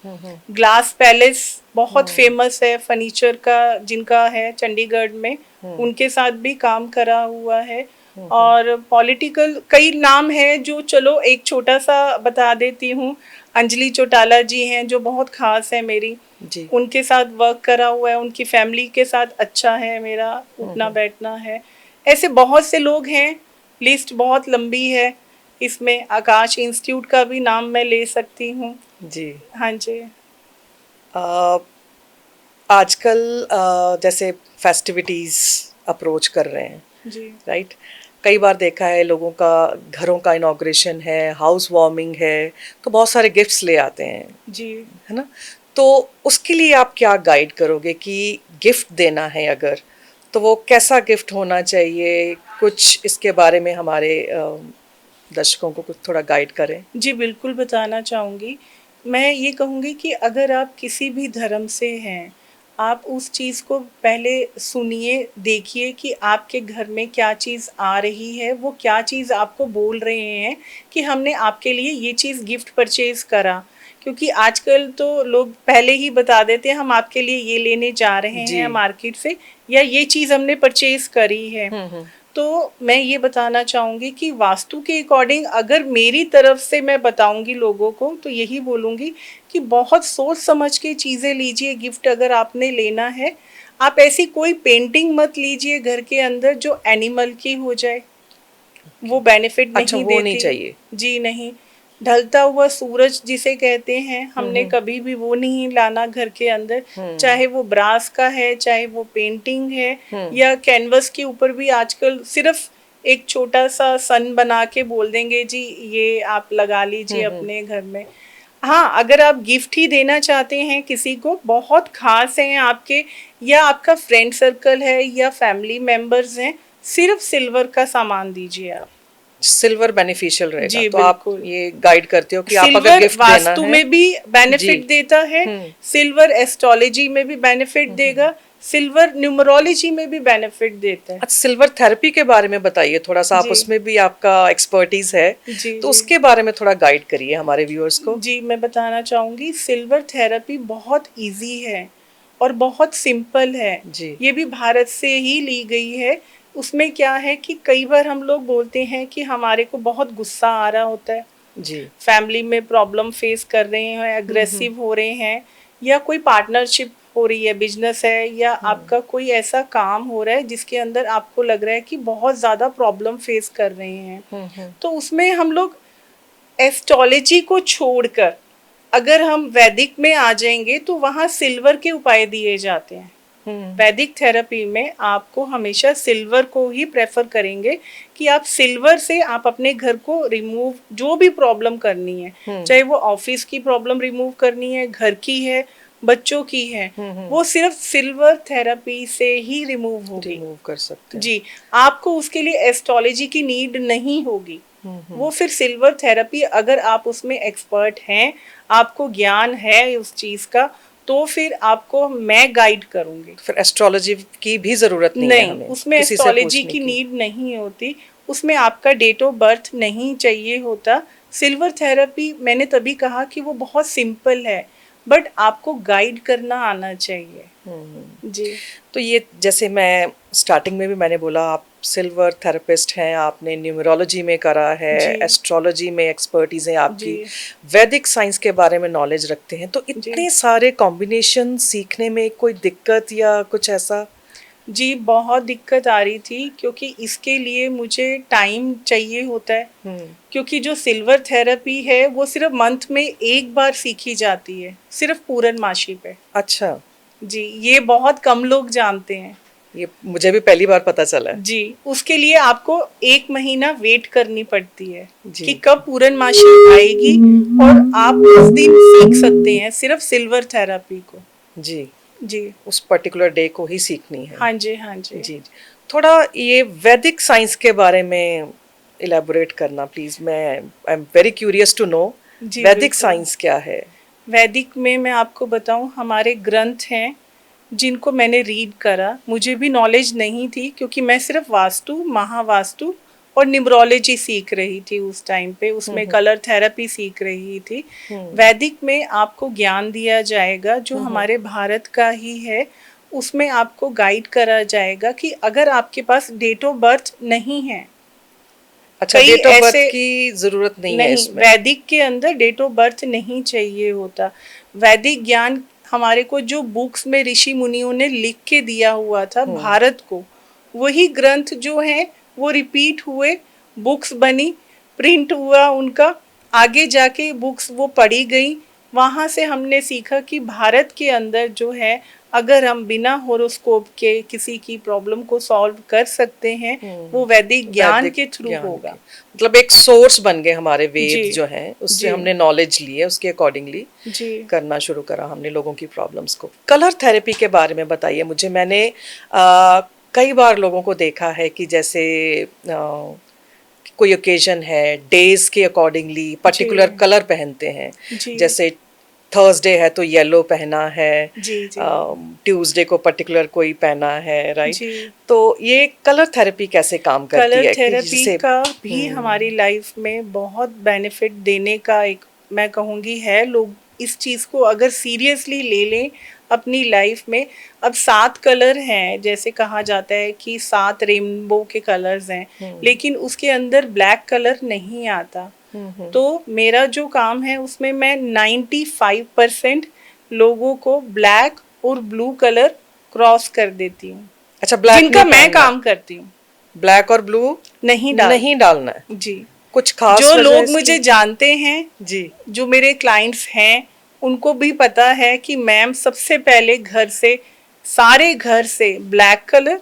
ग्लास पैलेस बहुत फेमस है फर्नीचर का, जिनका है चंडीगढ़ में, उनके साथ भी काम करा हुआ है। और पॉलिटिकल कई नाम है जो, चलो एक छोटा सा बता देती हूँ, अंजलि चौटाला जी हैं जो बहुत खास है मेरी। जी। उनके साथ वर्क करा हुआ है, उनकी फैमिली के साथ अच्छा है मेरा उठना बैठना है। ऐसे बहुत से लोग हैं, लिस्ट बहुत लंबी है, इसमें आकाश इंस्टीट्यूट का भी नाम मैं ले सकती हूँ। जी। हाँ जी। आजकल जैसे फेस्टिविटीज़ अप्रोच कर रहे हैं, जी, राइट, कई बार देखा है लोगों का, घरों का इनॉग्रेशन है, हाउस वार्मिंग है, तो बहुत सारे गिफ्ट्स ले आते हैं। जी। है ना, तो उसके लिए आप क्या गाइड करोगे कि गिफ्ट देना है अगर, तो वो कैसा गिफ्ट होना चाहिए? कुछ इसके बारे में हमारे दर्शकों को कुछ थोड़ा गाइड करें। जी बिल्कुल, बताना चाहूँगी। मैं ये कहूँगी कि अगर आप किसी भी धर्म से हैं, आप उस चीज़ को पहले सुनिए, देखिए कि आपके घर में क्या चीज़ आ रही है, वो क्या चीज़ आपको बोल रहे हैं कि हमने आपके लिए ये चीज़ गिफ्ट परचेज़ करा। क्योंकि आजकल तो लोग पहले ही बता देते हैं हम आपके लिए ये लेने जा रहे हैं मार्केट से, या ये चीज़ हमने परचेज़ करी है। तो मैं ये बताना चाहूँगी कि वास्तु के अकॉर्डिंग अगर मेरी तरफ से मैं बताऊँगी लोगों को, तो यही बोलूँगी कि बहुत सोच समझ के चीज़ें लीजिए। गिफ्ट अगर आपने लेना है, आप ऐसी कोई पेंटिंग मत लीजिए घर के अंदर जो एनिमल की हो जाए, वो बेनिफिट नहीं देती। नहीं चाहिए। जी नहीं। ढलता हुआ सूरज जिसे कहते हैं, हमने कभी भी वो नहीं लाना घर के अंदर, चाहे वो ब्रास का है, चाहे वो पेंटिंग है, या कैनवस के ऊपर भी आजकल सिर्फ एक छोटा सा सन बना के बोल देंगे जी ये आप लगा लीजिए अपने घर में। हाँ, अगर आप गिफ्ट ही देना चाहते हैं किसी को, बहुत खास हैं आपके, या आपका फ्रेंड सर्कल है या फैमिली मेंबर्स हैं, सिर्फ सिल्वर का सामान दीजिए आप। सिल्वर बेनिफिशियल रहेगा। जी, तो आप ये गाइड करते हो कि आप अगर गिफ्ट वास्तु में भी बेनिफिट देता है, सिल्वर एस्ट्रोलॉजी में भी बेनिफिट देगा, सिल्वर न्यूमरोलॉजी में भी बेनिफिट देता है। अच्छा, सिल्वर थेरेपी के बारे में बताइए थोड़ा सा, आप जी। उसमें भी आपका एक्सपर्टीज है, जी, तो जी। उसके बारे में थोड़ा गाइड करिए हमारे व्यूअर्स को। जी, मैं बताना चाहूँगी सिल्वर थेरेपी बहुत इजी है और बहुत सिंपल है। जी। ये भी भारत से ही ली गई है। उसमें क्या है कि कई बार हम लोग बोलते हैं कि हमारे को बहुत गुस्सा आ रहा होता है, जी। फैमिली में प्रॉब्लम फेस कर रहे हैं, अग्रेसिव हो रहे हैं, या कोई पार्टनरशिप हो रही है, बिजनेस है, या आपका कोई ऐसा काम हो रहा है जिसके अंदर आपको लग रहा है कि बहुत ज़्यादा प्रॉब्लम फेस कर रहे हैं। तो उसमें हम लोग एस्ट्रोलॉजी को छोड़कर अगर हम वैदिक में आ जाएंगे तो वहाँ सिल्वर के उपाय दिए जाते हैं। वैदिक थेरेपी में आपको हमेशा सिल्वर को ही प्रेफर करेंगे कि आप सिल्वर से आप अपने घर को रिमूव, जो भी प्रॉब्लम करनी है, चाहे वो ऑफिस की प्रॉब्लम रिमूव करनी है, घर की है, बच्चों की है, वो सिर्फ सिल्वर थेरेपी से ही रिमूव होगी। रिमूव कर सकते हैं। जी, आपको उसके लिए एस्ट्रोलॉजी की नीड नहीं होगी। वो फिर सिल्वर थेरेपी, अगर आप उसमें एक्सपर्ट हैं, आपको ज्ञान है उस चीज का, तो फिर आपको मैं गाइड करूंगी। फिर एस्ट्रोलॉजी की भी जरूरत नहीं है हमें, उसमें किसी से एस्ट्रोलॉजी पूछने की नीड नहीं होती। उसमें आपका डेट ऑफ बर्थ नहीं चाहिए होता। सिल्वर थेरेपी मैंने तभी कहा कि वो बहुत सिंपल है, बट आपको गाइड करना आना चाहिए। जी। तो ये जैसे मैं स्टार्टिंग में भी मैंने बोला, आप सिल्वर थेरेपिस्ट हैं, आपने न्यूमरोलॉजी में करा है, एस्ट्रोलॉजी में एक्सपर्टीज है आपकी, वैदिक साइंस के बारे में नॉलेज रखते हैं, तो इतने सारे कॉम्बिनेशन सीखने में कोई दिक्कत या कुछ ऐसा? जी, बहुत दिक्कत आ रही थी, क्योंकि इसके लिए मुझे टाइम चाहिए होता है। क्योंकि जो सिल्वर थेरेपी है वो सिर्फ मंथ में एक बार सीखी जाती है, सिर्फ पूर्णमासी पे। अच्छा जी, ये बहुत कम लोग जानते हैं। ये मुझे भी पहली बार पता चला है। जी, उसके लिए आपको 1 महीना वेट करनी पड़ती है कि कब पूर्णमासी आएगी और आप उस दिन सीख सकते हैं सिर्फ सिल्वर थेरेपी को। जी जी, उस पर्टिकुलर डे को ही सीखनी है। हाँ जी, हाँ जी। जी, थोड़ा ये वैदिक साइंस के बारे में इलेबोरेट करना प्लीज, मैं I am very curious to know Vedic science क्या है। वैदिक में मैं आपको बताऊं, हमारे ग्रंथ हैं जिनको मैंने रीड करा। मुझे भी नॉलेज नहीं थी, क्योंकि मैं सिर्फ वास्तु, महावास्तु और न्यूमरोलॉजी सीख रही थी उस टाइम पे। उसमें कलर थेरेपी सीख रही थी। वैदिक में आपको ज्ञान दिया जाएगा जो हमारे भारत का ही है। उसमें आपको गाइड करा जाएगा कि अगर आपके पास डेट ऑफ बर्थ नहीं है, अच्छा, डेट ऑफ बर्थ की जरूरत नहीं है इसमें। वैदिक के अंदर डेट ऑफ बर्थ नहीं चाहिए होता। वैदिक ज्ञान हमारे को जो बुक्स में ऋषि मुनियों ने लिख के दिया हुआ था भारत को, वही ग्रंथ जो है वो रिपीट हुए, बुक्स बनी, प्रिंट हुआ उनका, आगे जाके बुक्स वो पढ़ी गई। वहाँ से हमने सीखा कि भारत के अंदर जो है, अगर हम बिना होरोस्कोप के किसी की प्रॉब्लम को सॉल्व कर सकते हैं, वो वैदिक ज्ञान के थ्रू होगा। मतलब एक सोर्स बन गए हमारे वेद जो हैं, उससे हमने नॉलेज ली है, उसके अकॉर्डिंगली करना शुरू करा हमने लोगों की प्रॉब्लम्स को। कलर थेरेपी के बारे में बताइए मुझे। मैंने कई बार लोगों को देखा है कि जैसे कोई ओकेजन है, डेज के अकॉर्डिंगली पर्टिकुलर कलर पहनते हैं। जैसे थर्सडे है तो येलो पहना है, ट्यूसडे को पर्टिकुलर कोई पहना है, राइट? तो ये कलर थेरेपी कैसे काम करती है? कलर थेरेपी का भी हमारी लाइफ में बहुत बेनिफिट देने का एक, मैं कहूँगी, है। लोग इस चीज़ को अगर सीरियसली ले लें अपनी लाइफ में। अब 7 कलर हैं, जैसे कहा जाता है कि 7 रेनबो के कलर्स हैं, लेकिन उसके अंदर ब्लैक कलर नहीं आता। तो मेरा जो काम है उसमें मैं 95% लोगों को ब्लैक और ब्लू कलर क्रॉस कर देती हूँ। अच्छा, ब्लैक जिनका मैं काम करती हूँ, ब्लैक और ब्लू नहीं डालना है। जी, कुछ खास जो लोग मुझे जानते हैं, जी, जो मेरे क्लाइंट्स हैं, उनको भी पता है कि मैम सबसे पहले घर से, सारे घर से ब्लैक कलर,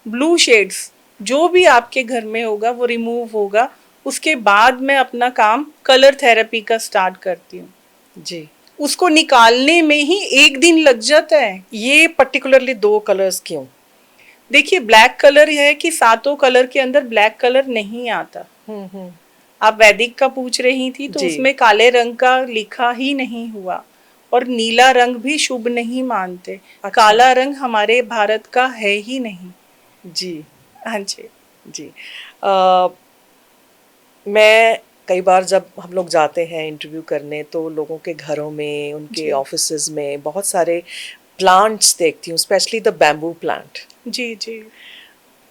ब्लू शेड्स, जो भी आपके घर में होगा वो रिमूव होगा। उसके बाद मैं अपना काम कलर थेरेपी का स्टार्ट करती हूँ। जी, उसको निकालने में ही 1 दिन लग जाता है। ये पर्टिकुलरली 2 कलर्स क्यों? देखिए, ब्लैक कलर है कि 7 कलर के अंदर ब्लैक कलर नहीं आता। आप वैदिक का पूछ रही थी, तो उसमें काले रंग का लिखा ही नहीं हुआ। और नीला रंग भी शुभ नहीं मानते। अच्छा। काला रंग हमारे भारत का है ही नहीं। जी हाँ जी जी। अ, मैं कई बार जब हम लोग जाते हैं इंटरव्यू करने तो लोगों के घरों में, उनके जी ऑफिसेज में बहुत सारे प्लांट्स देखती हूँ, स्पेशली द बैम्बू प्लांट। जी जी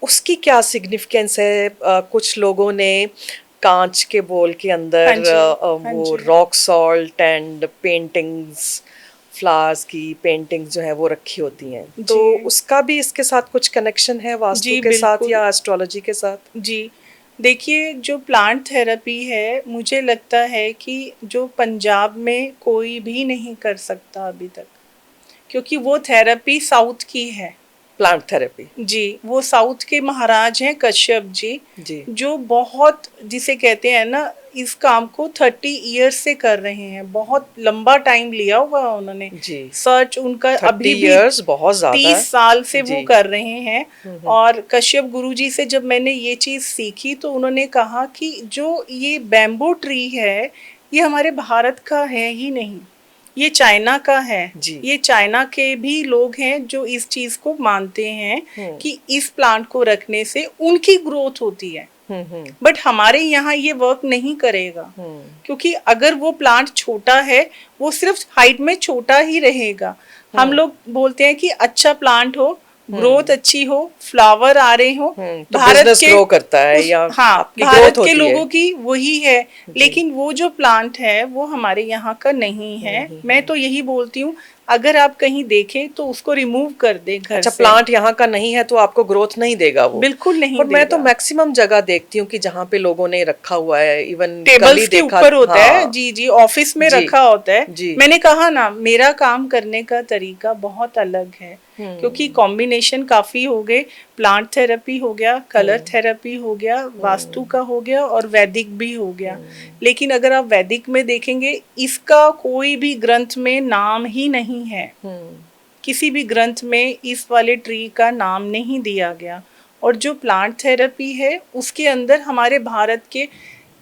उसकी क्या सिग्निफिकेंस है? कुछ लोगों ने कांच के बोल के हाँ अंदर जी हाँ वो जी rock salt and paintings, flowers की पेंटिंग्स जो है वो रखी होती हैं, तो जी उसका भी इसके साथ कुछ कनेक्शन है वास्तु जी के साथ बिल्कुल। या एस्ट्रोलॉजी के साथ? जी, देखिए जो प्लांट थेरेपी है, मुझे लगता है कि जो पंजाब में कोई भी नहीं कर सकता अभी तक, क्योंकि वो थेरेपी साउथ की है। Plant therapy. जी, वो साउथ के महाराज हैं कश्यप जी, जी जो बहुत जिसे कहते हैं ना, इस काम को 30 ईयर्स से कर रहे हैं। बहुत लंबा टाइम लिया हुआ उन्होंने। जी। सर्च उनका 30 अभी भी इयर्स बहुत ज्यादा 30 है। साल से वो जी। कर रहे हैं। हम्म। और कश्यप गुरुजी से जब मैंने ये चीज़ सीखी तो उन्होंने कहा कि जो ये बैम्बू ट्री है, ये हमारे भारत का है ही नहीं, ये चाइना का है। जी। ये चाइना के भी लोग हैं जो इस चीज़ को मानते हैं कि इस प्लांट को रखने से उनकी ग्रोथ होती है। बट हमारे यहाँ ये वर्क नहीं करेगा, क्योंकि अगर वो प्लांट छोटा है, वो सिर्फ हाइट में छोटा ही रहेगा। हम लोग बोलते हैं कि अच्छा प्लांट हो, ग्रोथ अच्छी हो, फ्लावर आ रहे हो, तो भारत बिजनेस के ग्रो करता है या हाँ, आपकी भारत ग्रोथ के होती है। लोगों की वही है। जी। लेकिन वो जो प्लांट है वो हमारे यहाँ का नहीं है। नहीं मैं है। तो यही बोलती हूँ, अगर आप कहीं देखें तो उसको रिमूव कर दे घर अच्छा, से। प्लांट यहाँ का नहीं है तो आपको ग्रोथ नहीं देगा वो? बिल्कुल नहीं पर मैं तो देगा। मैक्सिमम जगह देखती हूँ कि जहाँ पे लोगों ने रखा हुआ है, इवन कल टेबल्स ही के देखा। ऊपर होता है। हाँ जी जी, ऑफिस में जी रखा होता है। जी। मैंने कहा ना, मेरा काम करने का तरीका बहुत अलग है, क्योंकि कॉम्बिनेशन काफी हो गए। प्लांट थेरेपी हो गया, कलर थेरेपी हो गया, वास्तु का हो गया और वैदिक भी हो गया। लेकिन अगर आप वैदिक में देखेंगे, इसका कोई भी ग्रंथ में नाम ही नहीं है। किसी भी ग्रंथ में इस वाले ट्री का नाम नहीं दिया गया। और जो प्लांट थेरेपी है, उसके अंदर हमारे भारत के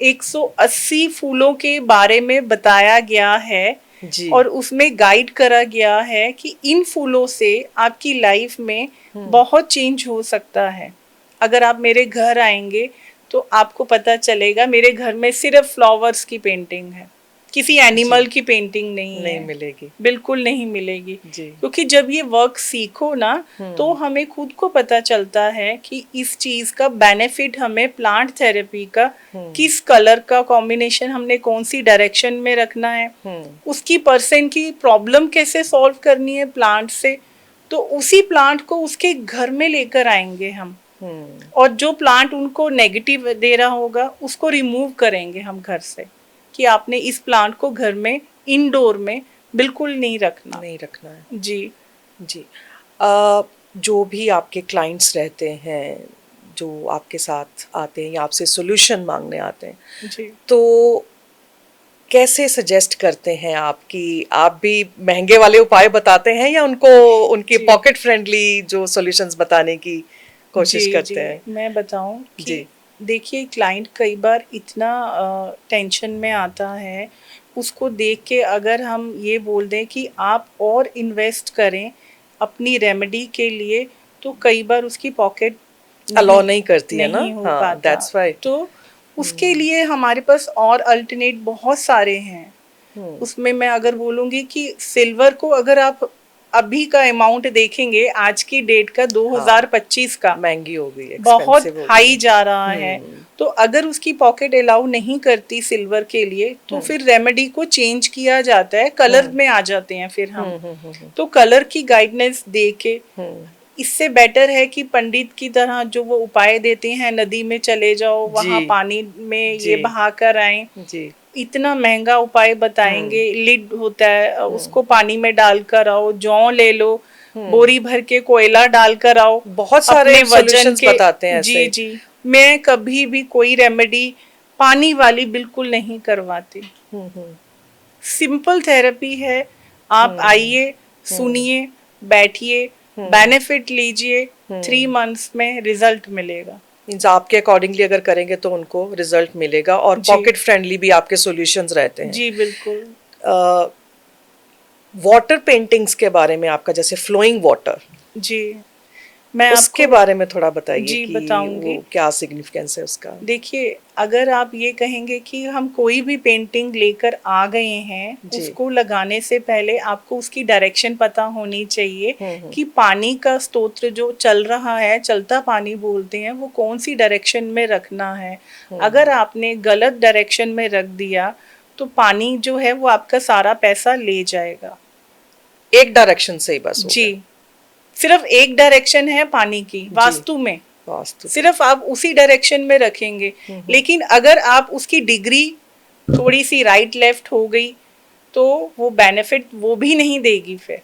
180 फूलों के बारे में बताया गया है जी। और उसमें गाइड करा गया है कि इन फूलों से आपकी लाइफ में बहुत चेंज हो सकता है। अगर आप मेरे घर आएंगे तो आपको पता चलेगा, मेरे घर में सिर्फ फ्लावर्स की पेंटिंग है, किसी एनिमल की पेंटिंग नहीं मिलेगी। बिल्कुल नहीं मिलेगी। जी। क्योंकि जब ये वर्क सीखो ना, तो हमें खुद को पता चलता है कि इस चीज का बेनिफिट हमें प्लांट थेरेपी का, किस कलर का कॉम्बिनेशन हमने कौन सी डायरेक्शन में रखना है, उसकी पर्सन की प्रॉब्लम कैसे सॉल्व करनी है प्लांट से, तो उसी प्लांट को उसके घर में लेकर आएंगे हम। और जो प्लांट उनको नेगेटिव दे रहा होगा उसको रिमूव करेंगे हम घर से, कि आपने इस प्लांट को घर में इंडोर में बिल्कुल नहीं रखना है। जी जी। जो भी आपके क्लाइंट्स रहते हैं, जो आपके साथ आते हैं या आपसे सॉल्यूशन मांगने आते हैं जी, तो कैसे सजेस्ट करते हैं आप कि आप भी महंगे वाले उपाय बताते हैं या उनको उनके पॉकेट फ्रेंडली जो सॉल्यूशंस बताने की कोशिश जी करते जी, हैं? मैं बताऊं कि जी। देखिए, क्लाइंट कई बार इतना टेंशन में आता है, उसको देख के अगर हम ये बोल दें कि आप और इन्वेस्ट करें अपनी रेमेडी के लिए, तो कई बार उसकी पॉकेट अलाउ नहीं करती है ना? नहीं हो हाँ, पाता। That's right. तो उसके लिए हमारे पास और अल्टरनेट बहुत सारे हैं। उसमें मैं अगर बोलूँगी कि सिल्वर को अगर आप अभी का अमाउंट देखेंगे, आज की डेट का 2025 का, महंगी हो गई, बहुत एक्सपेंसिव हो हाई गई। जा रहा है। तो अगर उसकी पॉकेट अलाउ नहीं करती सिल्वर के लिए, तो फिर रेमेडी को चेंज किया जाता है, कलर में आ जाते हैं फिर हम। तो कलर की गाइडेंस दे के, इससे बेटर है कि पंडित की तरह जो वो उपाय देते हैं, नदी में चले जाओ, वहां पानी में ये बहा कर आए, इतना महंगा उपाय बताएंगे। लिड होता है, उसको पानी में डालकर आओ, जौ ले लो, बोरी भर के कोयला डालकर आओ, बहुत सारे वजन के बताते हैं जी जी। मैं कभी भी कोई रेमेडी पानी वाली बिल्कुल नहीं करवाती। सिंपल थेरेपी है। आप आइए, सुनिए, बैठिए, बेनिफिट लीजिए, 3 मंथ्स में रिजल्ट मिलेगा। मींस आपके अकॉर्डिंगली अगर करेंगे तो उनको रिजल्ट मिलेगा और पॉकेट फ्रेंडली भी आपके सॉल्यूशंस रहते हैं। जी बिल्कुल। वाटर पेंटिंग्स के बारे में आपका, जैसे फ्लोइंग वाटर, जी, मैं उसके आपको बारे में थोड़ा बताइए जी कि बताऊंगी। वो क्या सिग्निफिकेंस है उसका। देखिए, अगर आप ये कहेंगे कि हम कोई भी पेंटिंग लेकर आ गए हैं, जी। उसको लगाने से पहले आपको उसकी डायरेक्शन पता होनी चाहिए हम्म। कि पानी का स्रोत जो चल रहा है, चलता पानी बोलते हैं, वो कौन सी डायरेक्शन में रखना है। अगर आपने गलत डायरेक्शन में रख दिया तो पानी जो है वो आपका सारा पैसा ले जाएगा। एक डायरेक्शन से ही बस हो जी, गया। सिर्फ एक डायरेक्शन है पानी की जी। वास्तु में, वास्तु पे। सिर्फ आप उसी डायरेक्शन में रखेंगे। लेकिन अगर आप उसकी डिग्री थोड़ी सी राइट लेफ्ट हो गई तो वो बेनिफिट वो भी नहीं देगी, फिर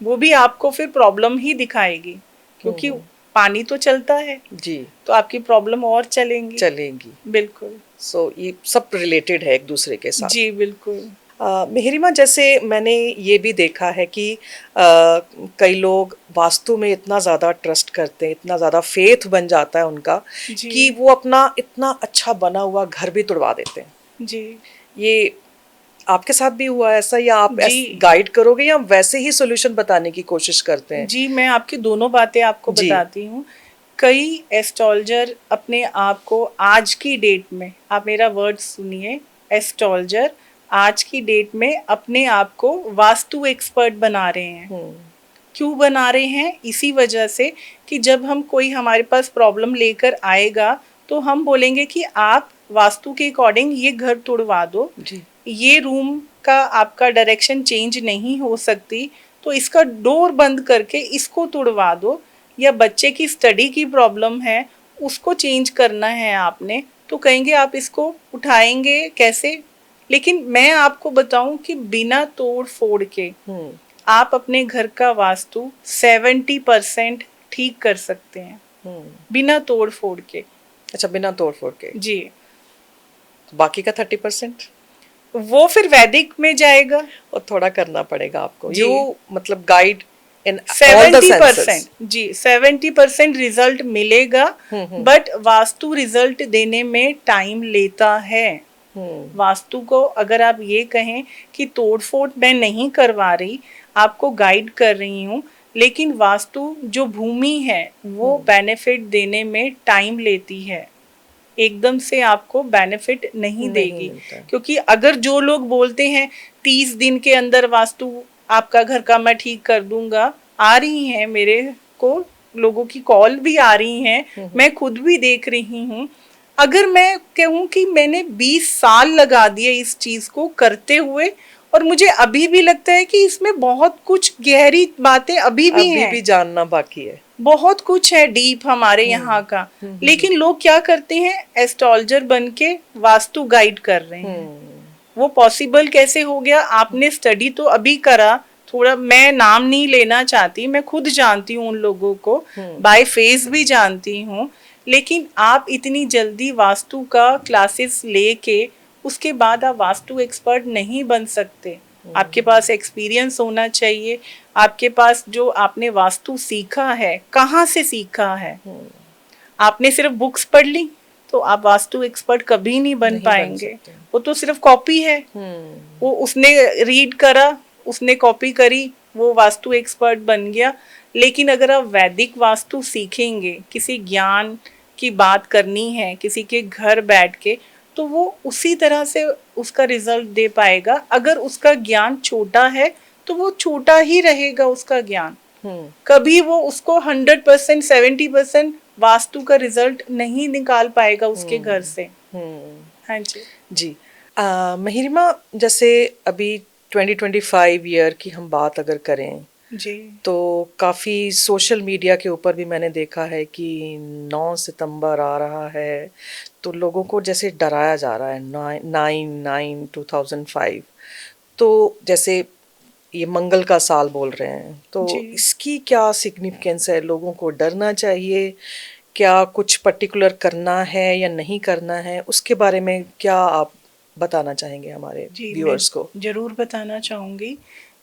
वो भी आपको फिर प्रॉब्लम ही दिखाएगी, क्योंकि पानी तो चलता है जी। तो आपकी प्रॉब्लम और चलेंगी। बिल्कुल। सो ये सब रिलेटेड है एक दूसरे के साथ। जी बिल्कुल। मेहरिमा, जैसे मैंने ये भी देखा है कि कई लोग वास्तु में इतना ज़्यादा ट्रस्ट करते हैं, इतना ज़्यादा फेथ बन जाता है उनका कि वो अपना इतना अच्छा बना हुआ घर भी तुड़वा देते हैं। जी। ये आपके साथ भी हुआ ऐसा, या आप जी गाइड करोगे या वैसे ही सोल्यूशन बताने की कोशिश करते हैं? जी, मैं आपकी दोनों बातें आपको जी। बताती हूँ। कई एस्ट्रोलॉजर अपने आप को आज की डेट में, आप मेरा वर्ड सुनिए, एस्ट्रोलॉजर आज की डेट में अपने आप को वास्तु एक्सपर्ट बना रहे हैं। क्यों बना रहे हैं? इसी वजह से कि जब हम कोई हमारे पास प्रॉब्लम लेकर आएगा तो हम बोलेंगे कि आप वास्तु के अकॉर्डिंग ये घर तोड़वा दो, जी। ये रूम का आपका डायरेक्शन चेंज नहीं हो सकती तो इसका डोर बंद करके इसको तोड़वा दो, या बच्चे की स्टडी की प्रॉब्लम है उसको चेंज करना है आपने, तो कहेंगे आप इसको उठाएंगे कैसे। लेकिन मैं आपको बताऊं कि बिना तोड़ फोड़ के आप अपने घर का वास्तु 70% ठीक कर सकते हैं, बिना तोड़ फोड़ के। अच्छा, बिना तोड़ फोड़ के। जी। बाकी का 30% वो फिर वैदिक में जाएगा और थोड़ा करना पड़ेगा आपको। जी। यू मतलब guide in all the 70%। Senses. जी, 70% रिजल्ट मिलेगा, बट वास्तु रिजल्ट देने में टाइम लेता है। वास्तु को अगर आप ये कहें कि तोड़फोड़ मैं नहीं करवा रही, आपको गाइड कर रही हूँ, लेकिन वास्तु जो भूमि है वो बेनिफिट देने में टाइम लेती है, एकदम से आपको बेनिफिट नहीं देगी। क्योंकि अगर जो लोग बोलते हैं 30 दिन के अंदर वास्तु आपका घर का मैं ठीक कर दूंगा, आ रही हैं मेरे को लोगों की कॉल भी आ रही हैं, मैं खुद भी देख रही हूँ। अगर मैं कहूँ कि मैंने 20 साल लगा दिए इस चीज को करते हुए, और मुझे अभी भी लगता है कि इसमें बहुत कुछ गहरी बातें अभी भी जानना बाकी है, बहुत कुछ है डीप हमारे यहाँ का। लेकिन लोग क्या करते हैं, एस्ट्रोलॉजर बन के वास्तु गाइड कर रहे हैं। वो पॉसिबल कैसे हो गया? आपने स्टडी तो अभी करा, थोड़ा मैं नाम नहीं लेना चाहती, मैं खुद जानती हूँ उन लोगों को, बाय फेस भी जानती हूँ, लेकिन आप इतनी जल्दी वास्तु का क्लासेस लेके उसके बाद आप वास्तु एक्सपर्ट नहीं बन सकते। आपके पास एक्सपीरियंस होना चाहिए, आपके पास जो आपने वास्तु सीखा है, कहाँ से सीखा है। आपने सिर्फ बुक्स पढ़ ली तो आप वास्तु एक्सपर्ट कभी नहीं बन पाएंगे, वो तो सिर्फ कॉपी है। वो उसने रीड करा, उसने कॉपी करी, वो वास्तु एक्सपर्ट बन गया। लेकिन अगर आप वैदिक वास्तु सीखेंगे, किसी ज्ञान की बात करनी है किसी के घर बैठ के, तो वो उसी तरह से उसका रिजल्ट दे पाएगा। अगर उसका ज्ञान छोटा है तो वो छोटा ही रहेगा उसका ज्ञान, कभी वो उसको 100% 70% वास्तु का रिजल्ट नहीं निकाल पाएगा उसके घर से। हाँ जी। जी। महिमा, जैसे अभी 2025 ईयर की हम बात अगर करें जी, तो काफ़ी सोशल मीडिया के ऊपर भी मैंने देखा है कि 9 सितंबर आ रहा है तो लोगों को जैसे डराया जा रहा है, 9/9/2005, तो जैसे ये मंगल का साल बोल रहे हैं, तो इसकी क्या सिग्निफिकेंस है? लोगों को डरना चाहिए? क्या कुछ पर्टिकुलर करना है या नहीं करना है? उसके बारे में क्या आप बताना चाहेंगे हमारे व्यूअर्स को? जरूर बताना चाहूँगी।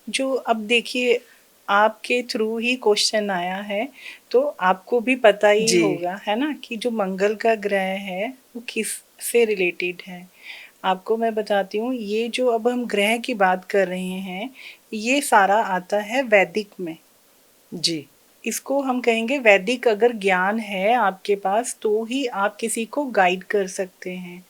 जो अब देखिए, आपके थ्रू ही क्वेश्चन आया है तो आपको भी पता ही होगा, है ना, कि जो मंगल का ग्रह है वो किस से रिलेटेड है। आपको मैं बताती हूँ, ये जो अब हम ग्रह की बात कर रहे हैं, ये सारा आता है वैदिक में। जी। इसको हम कहेंगे वैदिक अगर ज्ञान है आपके पास तो ही आप किसी को गाइड कर सकते हैं।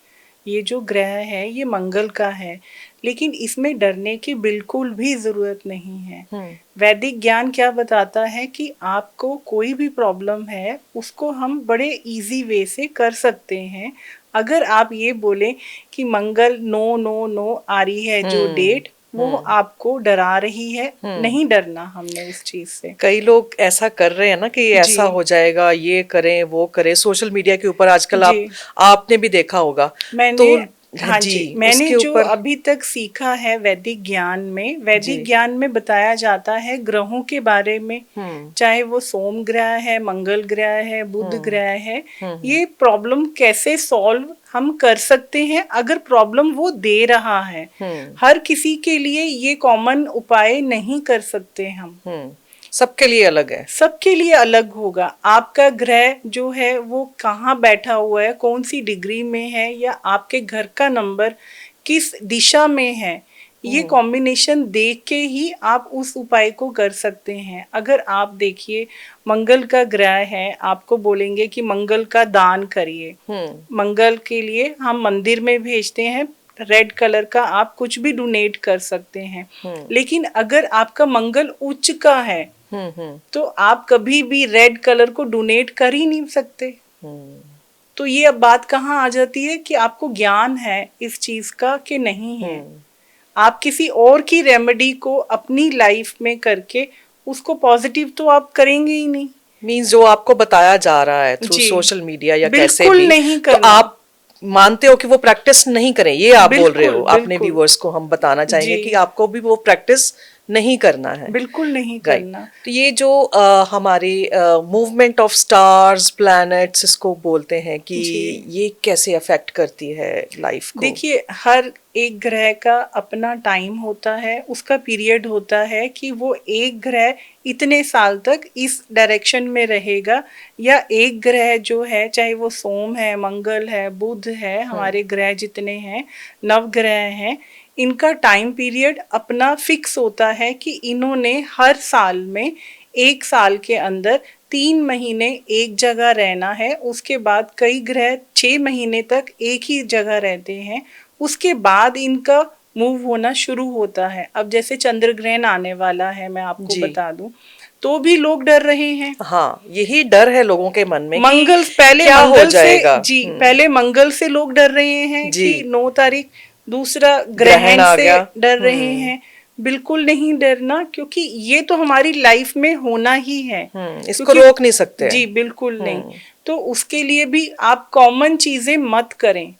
ये जो ग्रह है ये मंगल का है, लेकिन इसमें डरने की बिल्कुल भी ज़रूरत नहीं है। वैदिक ज्ञान क्या बताता है कि आपको कोई भी प्रॉब्लम है उसको हम बड़े इजी वे से कर सकते हैं। अगर आप ये बोले कि मंगल नो नो नो आ रही है जो डेट, वो आपको डरा रही है, नहीं डरना हमने उस चीज से। कई लोग ऐसा कर रहे हैं ना कि ऐसा हो जाएगा, ये करें वो करें, सोशल मीडिया के ऊपर आजकल आपने भी देखा होगा। मैंने तो हाँ जी, मैंने जो अभी तक सीखा है वैदिक ज्ञान में, वैदिक ज्ञान में बताया जाता है ग्रहों के बारे में, चाहे वो सोम ग्रह है, मंगल ग्रह है, बुध ग्रह है, ये प्रॉब्लम कैसे सॉल्व हम कर सकते हैं अगर प्रॉब्लम वो दे रहा है। हर किसी के लिए ये कॉमन उपाय नहीं कर सकते हम। सबके लिए अलग है, सबके लिए अलग होगा। आपका ग्रह जो है वो कहाँ बैठा हुआ है, कौन सी डिग्री में है, या आपके घर का नंबर किस दिशा में है, ये कॉम्बिनेशन देख के ही आप उस उपाय को कर सकते हैं। अगर आप देखिए मंगल का ग्रह है, आपको बोलेंगे कि मंगल का दान करिए। मंगल के लिए हम मंदिर में भेजते हैं, रेड कलर का आप कुछ भी डोनेट कर सकते हैं। लेकिन अगर आपका मंगल उच्च का है तो आप कभी भी रेड कलर को डोनेट कर ही नहीं सकते। तो ये अब बात कहाँ आ जाती है कि आपको ज्ञान है इस चीज का कि नहीं है। आप किसी और की रेमेडी को अपनी लाइफ में करके उसको पॉजिटिव तो आप करेंगे ही नहीं। मींस जो आपको बताया जा रहा है थ्रू सोशल मीडिया या कैसे भी, नहीं तो आप मानते हो कि वो प्रैक्टिस नहीं करें, ये आप बोल रहे हो। अपने व्यूअर्स को हम बताना चाहेंगे कि आपको भी वो प्रैक्टिस नहीं करना है, बिल्कुल नहीं करना। तो ये जो हमारे मूवमेंट ऑफ स्टार्स प्लैनेट्स इसको बोलते हैं कि ये कैसे अफेक्ट करती है लाइफ को? देखिए, हर एक ग्रह का अपना टाइम होता है, उसका पीरियड होता है कि वो एक ग्रह इतने साल तक इस डायरेक्शन में रहेगा, या एक ग्रह जो है, चाहे वो सोम है, मंगल है, बुध है, हमारे ग्रह जितने हैं, नवग्रह हैं, इनका टाइम पीरियड अपना फिक्स होता है कि इन्होंने हर साल में एक साल के अंदर 3 महीने एक जगह रहना है। उसके बाद कई ग्रह 6 महीने तक एक ही जगह रहते हैं, उसके बाद इनका मूव होना शुरू होता है। अब जैसे चंद्र ग्रहण आने वाला है, मैं आपको बता दूं, तो भी लोग डर रहे हैं। हाँ, यही डर है लोगों के मन में मंगल पहले क्या मंगल हो जाएगा? से पहले मंगल से लोग डर रहे हैं कि 9 तारीख दूसरा ग्रहण से डर रहे हैं। बिल्कुल नहीं डरना, क्योंकि ये तो हमारी लाइफ में होना ही है, इसको रोक नहीं सकते। जी बिल्कुल नहीं। तो उसके लिए भी आप कॉमन चीजें मत करें।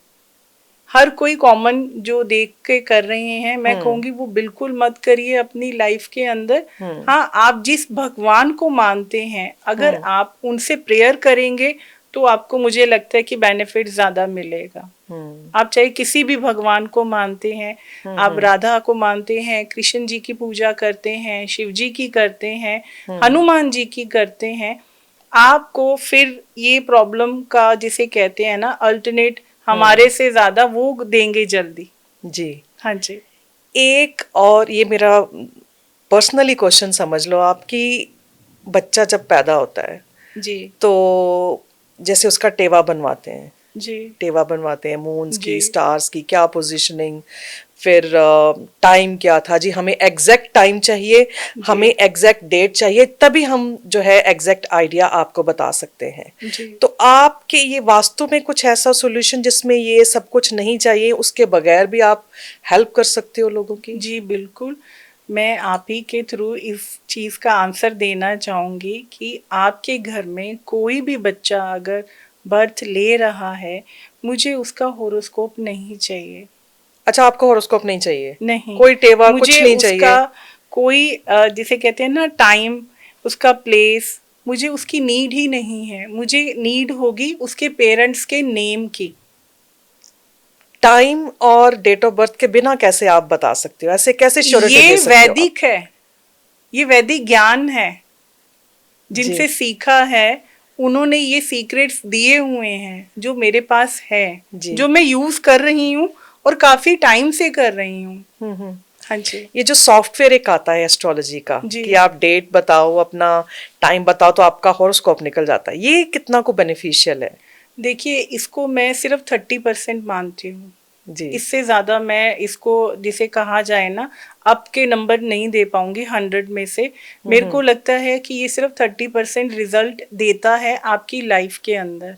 हर कोई कॉमन जो देख के कर रहे हैं, मैं कहूंगी वो बिल्कुल मत करिए अपनी लाइफ के अंदर। हाँ, आप जिस भगवान को मानते हैं, अगर आप उनसे प्रेयर करेंगे तो आपको, मुझे लगता है कि बेनिफिट ज्यादा मिलेगा। आप चाहे किसी भी भगवान को मानते हैं, आप राधा को मानते हैं, कृष्ण जी की पूजा करते हैं, शिव जी की करते हैं, हनुमान जी की करते हैं, आपको फिर ये प्रॉब्लम का जिसे कहते हैं ना अल्टरनेट, हमारे से ज्यादा वो देंगे जल्दी। जी हाँ जी। एक और ये मेरा पर्सनली क्वेश्चन समझ लो आप, कि बच्चा जब पैदा होता है जी, तो जैसे उसका टेवा बनवाते हैं जी, टेवा बनवाते हैं, मून्स की, स्टार्स की, क्या पोजीशनिंग, फिर टाइम क्या था जी, हमें एग्जैक्ट टाइम चाहिए, हमें एग्जैक्ट डेट चाहिए, तभी हम जो है एग्जैक्ट आइडिया आपको बता सकते हैं। तो आपके ये वास्तु में कुछ ऐसा सॉल्यूशन जिसमें ये सब कुछ नहीं चाहिए, उसके बगैर भी आप हेल्प कर सकते हो लोगों की? जी बिल्कुल। मैं आप ही के थ्रू इस चीज़ का आंसर देना चाहूँगी कि आपके घर में कोई भी बच्चा अगर बर्थ ले रहा है, मुझे उसका होरोस्कोप नहीं चाहिए। अच्छा, आपको होरोस्कोप नहीं चाहिए? नहीं, कोई टेवा कुछ नहीं चाहिए? उसका कोई जिसे कहते हैं ना टाइम, उसका प्लेस, मुझे उसकी नीड ही नहीं है। मुझे नीड होगी उसके पेरेंट्स के नेम की। टाइम और डेट ऑफ बर्थ के बिना कैसे आप बता सकते हो? ऐसे कैसे श्योरिटी दे सकते हो? ये वैदिक है, ये वैदिक ज्ञान है, जिनसे सीखा है उन्होंने ये सीक्रेट्स दिए हुए हैं, जो मेरे पास है, जो मैं यूज कर रही हूँ और काफी टाइम से कर रही हूँ। हाँ जी ये जो सॉफ्टवेयर एक आता है एस्ट्रोलॉजी का जी। कि आप डेट बताओ, अपना टाइम बताओ, तो आपका हॉरोस्कोप निकल जाता है, ये कितना को बेनिफिशियल है? देखिए, इसको मैं सिर्फ 30% मानती हूँ। जी। इससे ज़्यादा मैं इसको, जिसे कहा जाए ना, अप के नंबर नहीं दे पाऊंगी 100 में से। मेरे को लगता है कि ये सिर्फ 30% रिजल्ट देता है आपकी लाइफ के अंदर।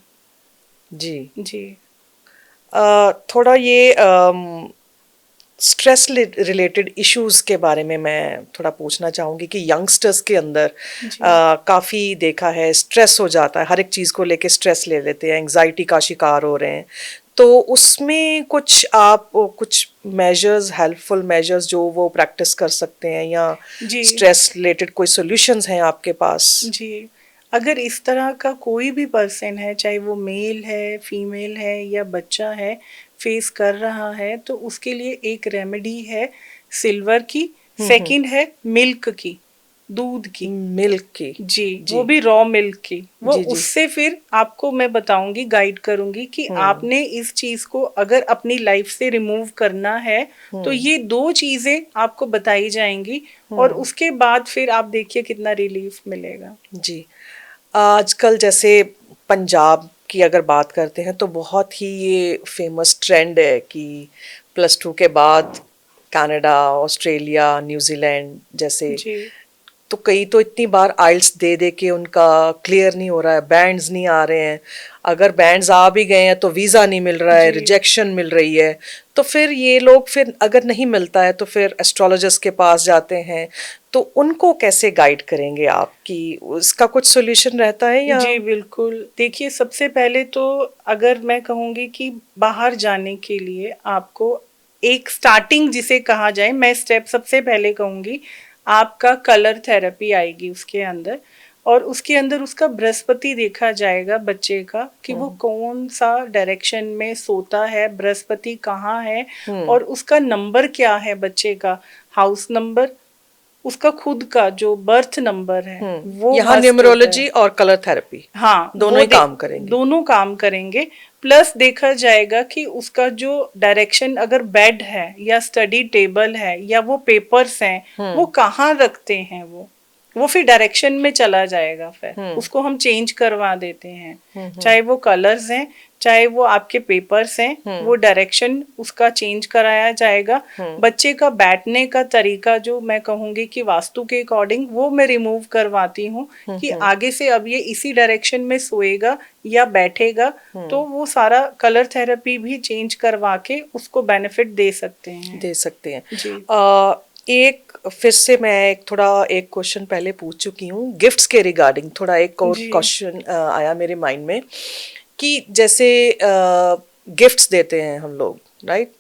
जी। जी थोड़ा ये स्ट्रेस रिलेटेड इश्यूज के बारे में मैं थोड़ा पूछना चाहूँगी कि यंगस्टर्स के अंदर जी काफ़ी देखा है स्ट्रेस हो जाता है, हर एक चीज़ को लेके स्ट्रेस ले लेते हैं, एंग्जाइटी का शिकार हो रहे हैं। तो उसमें कुछ आप कुछ मेजर्स, हेल्पफुल मेजर्स जो वो प्रैक्टिस कर सकते हैं, या जी स्ट्रेस रिलेटेड कोई सॉल्यूशंस हैं आपके पास? जी। अगर इस तरह का कोई भी पर्सन है, चाहे वो मेल है, फीमेल है या बच्चा है, फेस कर रहा है, तो उसके लिए एक रेमेडी है सिल्वर की, सेकंड है मिल्क की, दूध की। मिल्क की? जी, जी वो भी रॉ मिल्क की। वो जी जी। उससे फिर आपको मैं बताऊंगी, गाइड करूंगी कि आपने इस चीज को अगर अपनी लाइफ से रिमूव करना है, तो ये 2 चीजें आपको बताई जाएंगी, और उसके बाद फिर आप देखिए कितना रिलीफ मिलेगा। जी। आजकल जैसे पंजाब की अगर बात करते हैं तो बहुत ही ये फेमस ट्रेंड है कि +2 के बाद कनाडा, ऑस्ट्रेलिया, न्यूजीलैंड जैसे, जी तो कई तो इतनी बार आइल्स दे दे के उनका क्लियर नहीं हो रहा है, बैंड्स नहीं आ रहे हैं, अगर बैंड्स आ भी गए हैं तो वीज़ा नहीं मिल रहा है, जी रिजेक्शन मिल रही है। तो फिर ये लोग, फिर अगर नहीं मिलता है तो फिर एस्ट्रोलॉजर्स के पास जाते हैं, तो उनको कैसे गाइड करेंगे आप कि उसका कुछ सॉल्यूशन रहता है या? जी बिल्कुल। देखिए, सबसे पहले तो अगर मैं कहूँगी कि बाहर जाने के लिए आपको एक स्टार्टिंग जिसे कहा जाए, मैं स्टेप सबसे पहले कहूँगी, आपका कलर थेरेपी आएगी उसके अंदर, और उसके अंदर उसका बृहस्पति देखा जाएगा बच्चे का कि वो कौन सा डायरेक्शन में सोता है, बृहस्पति कहाँ है, और उसका नंबर क्या है बच्चे का, हाउस नंबर, उसका खुद का जो बर्थ नंबर है वो यहाँ मस्ट होता न्यूमरोलॉजी है। और कलर थेरेपी हाँ, दोनों ही काम करेंगे? दोनों काम करेंगे। प्लस देखा जाएगा कि उसका जो डायरेक्शन, अगर बेड है या स्टडी टेबल है या वो पेपर्स हैं, वो कहाँ रखते हैं, वो फिर डायरेक्शन में चला जाएगा, फिर उसको हम चेंज करवा देते हैं। चाहे वो कलर्स हैं, चाहे वो आपके पेपर्स हैं, वो डायरेक्शन उसका चेंज कराया जाएगा। बच्चे का बैठने का तरीका, जो मैं कहूँगी कि वास्तु के अकॉर्डिंग, वो मैं रिमूव करवाती हूँ कि आगे से अब ये इसी डायरेक्शन में सोएगा या बैठेगा, तो वो सारा कलर थेरेपी भी चेंज करवा के उसको बेनिफिट दे सकते हैं। दे सकते हैं जी एक फिर से मैं एक क्वेश्चन पहले पूछ चुकी हूँ गिफ्ट्स के रिगार्डिंग, थोड़ा एक और जी क्वेश्चन आया मेरे माइंड में कि जैसे गिफ्ट्स देते हैं हम लोग, राइट?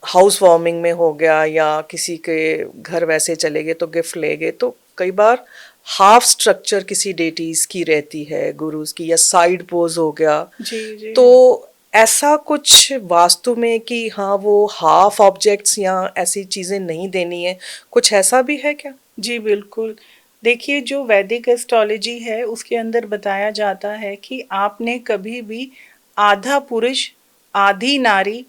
हाउस वार्मिंग में हो गया या किसी के घर वैसे चले गए तो गिफ्ट ले गए, तो कई बार हाफ स्ट्रक्चर किसी डेटीज की रहती है, गुरुज की, या साइड पोज हो गया। जी तो ऐसा कुछ वास्तु में कि हाँ वो हाफ ऑब्जेक्ट्स या ऐसी चीजें नहीं देनी है, कुछ ऐसा भी है क्या? जी बिल्कुल। देखिए, जो वैदिक एस्ट्रोलॉजी है उसके अंदर बताया जाता है कि आपने कभी भी आधा पुरुष, आधी नारी,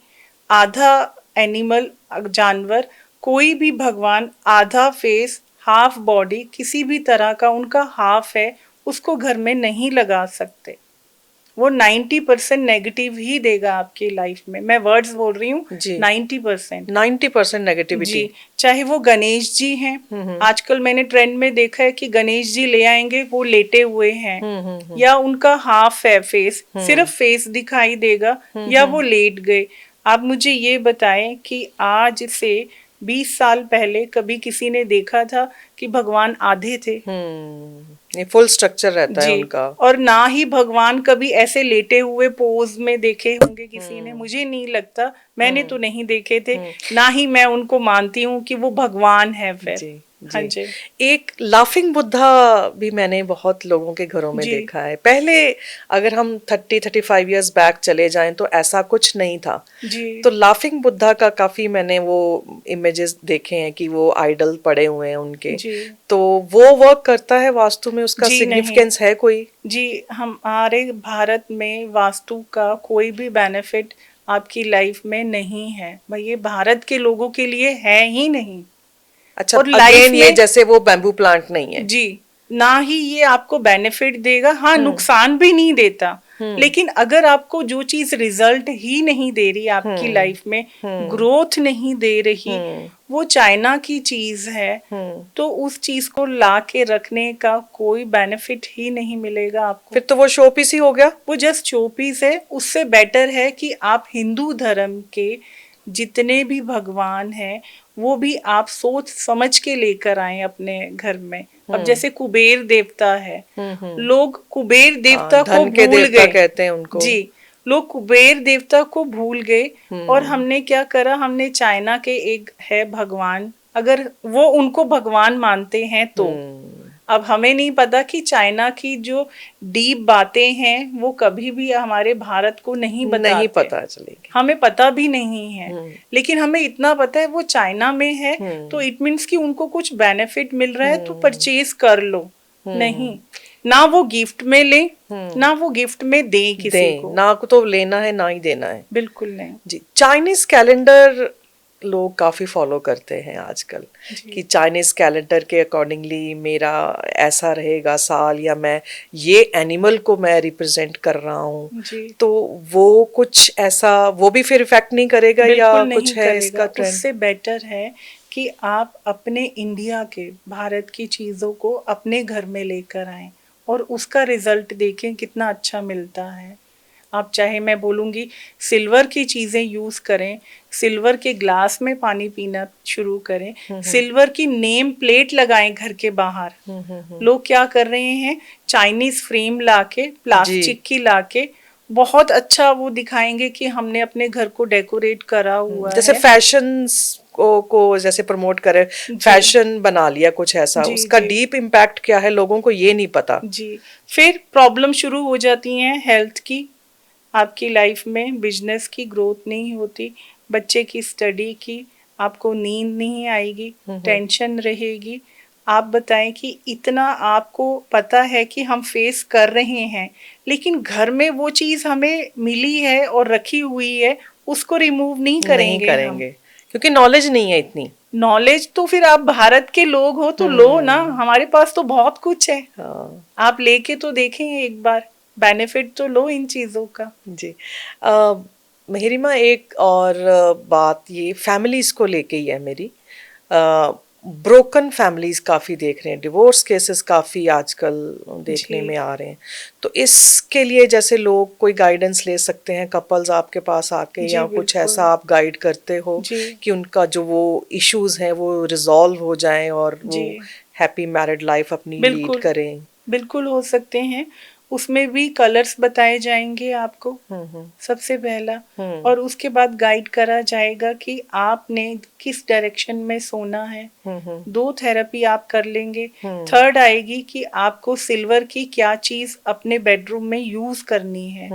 आधा एनिमल, जानवर, कोई भी भगवान, आधा फेस, हाफ बॉडी, किसी भी तरह का उनका हाफ है, उसको घर में नहीं लगा सकते। वो 90% नेगेटिव ही देगा आपकी लाइफ में। मैं वर्ड्स बोल रही हूँ, 90%। 90% नेगेटिविटी। जी, चाहे वो गणेश जी हैं, आजकल मैंने ट्रेंड में देखा है कि गणेश जी ले आएंगे, वो लेटे हुए हैं, या उनका हाफ है फेस, सिर्फ फेस दिखाई देगा, या वो लेट गए। आप मुझे ये बताएं कि आज से 20 साल पहले कभी किसी ने देखा था कि भगवान आधे थे? ये फुल स्ट्रक्चर रहता है जी, उनका। और ना ही भगवान कभी ऐसे लेटे हुए पोज में देखे होंगे किसी ने, मुझे नहीं लगता, मैंने तो नहीं देखे थे, ना ही मैं उनको मानती हूँ कि वो भगवान है फिर। जी हाँ जी एक लाफिंग बुद्धा भी मैंने बहुत लोगों के घरों में जी देखा है। पहले अगर हम 30-35 इयर्स बैक चले जाएं तो ऐसा कुछ नहीं था। जी तो लाफिंग बुद्धा का काफी मैंने वो इमेजेस देखे हैं कि वो आइडल पड़े हुए हैं उनके। जी तो वो वर्क करता है वास्तु में, उसका जी नहीं सिग्निफिकेंस है कोई? जी, हमारे भारत में वास्तु का कोई भी बेनिफिट आपकी लाइफ में नहीं है भाई, ये भारत के लोगों के लिए है ही नहीं। अच्छा, और अगेन ये जैसे वो बैम्बू प्लांट नहीं है जी, ना ही ये आपको बेनिफिट देगा, हाँ नुकसान भी नहीं देता, लेकिन अगर आपको जो चीज रिजल्ट ही नहीं दे रही आपकी लाइफ में, ग्रोथ नहीं दे रही, वो चाइना की चीज है, तो उस चीज को ला के रखने का कोई बेनिफिट ही नहीं मिलेगा आपको। फिर तो वो शो पीस ही हो गया, वो जस्ट शो पीस है। उससे बेटर है कि आप हिंदू धर्म के जितने भी भगवान हैं वो भी आप सोच समझ के लेकर आए अपने घर में। अब जैसे कुबेर देवता है, लोग कुबेर देवता को भूल गए, कहते हैं उनको जी, लोग कुबेर देवता को भूल गए। और हमने क्या करा, हमने चाइना के एक है भगवान, अगर वो उनको भगवान मानते हैं तो अब हमें नहीं पता कि चाइना की जो डीप बातें हैं वो कभी भी हमारे भारत को नहीं पता चलेगी, हमें पता भी नहीं है। लेकिन हमें इतना पता है वो चाइना में है, तो इट मीन्स कि उनको कुछ बेनिफिट मिल रहा है तो परचेज कर लो। नहीं, ना वो गिफ्ट में ले, ना वो गिफ्ट में दे किसी को, ना तो लेना है ना ही देना है, बिल्कुल नहीं जी। चाइनीज कैलेंडर लोग काफी फॉलो करते हैं आजकल कि चाइनीज कैलेंडर के अकॉर्डिंगली मेरा ऐसा रहेगा साल, या मैं ये एनिमल को मैं रिप्रेजेंट कर रहा हूँ, तो वो कुछ ऐसा वो भी फिर इफेक्ट नहीं करेगा या कुछ है इसका ट्रेंड? उससे बेटर है कि आप अपने इंडिया के, भारत की चीजों को अपने घर में लेकर आएं और उसका रिजल्ट देखें कितना अच्छा मिलता है। आप चाहे मैं बोलूँगी सिल्वर की चीज़ें यूज़ करें, सिल्वर के ग्लास में पानी पीना शुरू करें, सिल्वर की नेम प्लेट लगाएं घर के बाहर। लोग क्या कर रहे हैं, चाइनीज फ्रेम लाके, प्लास्टिक की लाके बहुत अच्छा वो दिखाएंगे कि हमने अपने घर को डेकोरेट करा हुआ है, जैसे फैशन को जैसे प्रमोट करे, फैशन बना लिया कुछ ऐसा। उसका डीप इम्पैक्ट क्या है लोगों को ये नहीं पता जी। फिर प्रॉब्लम शुरू हो जाती हैं हेल्थ की, आपकी लाइफ में बिजनेस की ग्रोथ नहीं होती, बच्चे की स्टडी की, आपको नींद नहीं आएगी, टेंशन रहेगी। आप बताएं कि इतना आपको पता है कि हम फेस कर रहे हैं, लेकिन घर में वो चीज हमें मिली है और रखी हुई है, उसको रिमूव नहीं करेंगे क्योंकि नॉलेज नहीं है इतनी। नॉलेज तो फिर आप भारत के लोग हो तो लो ना, हमारे पास तो बहुत कुछ है। आप लेके तो देखें एक बार, बेनिफिट तो लो इन चीज़ों का। जी। महिरिमा, एक और बात ये फैमिलीज को लेके ही है मेरी। ब्रोकन फैमिलीज काफ़ी देख रहे हैं, डिवोर्स केसेस काफ़ी आजकल देखने में आ रहे हैं, तो इसके लिए जैसे लोग कोई गाइडेंस ले सकते हैं कपल्स आपके पास आके, या कुछ ऐसा आप गाइड करते हो कि उनका जो वो इश्यूज हैं वो रिजॉल्व हो जाएं और वो हैप्पी मैरिड लाइफ अपनी लीड करें? बिल्कुल हो सकते हैं। उसमें भी कलर्स बताए जाएंगे आपको सबसे पहला, और उसके बाद गाइड करा जाएगा कि आपने किस डायरेक्शन में सोना है। 2 थेरेपी आप कर लेंगे। थर्ड आएगी कि आपको सिल्वर की क्या चीज अपने बेडरूम में यूज करनी है।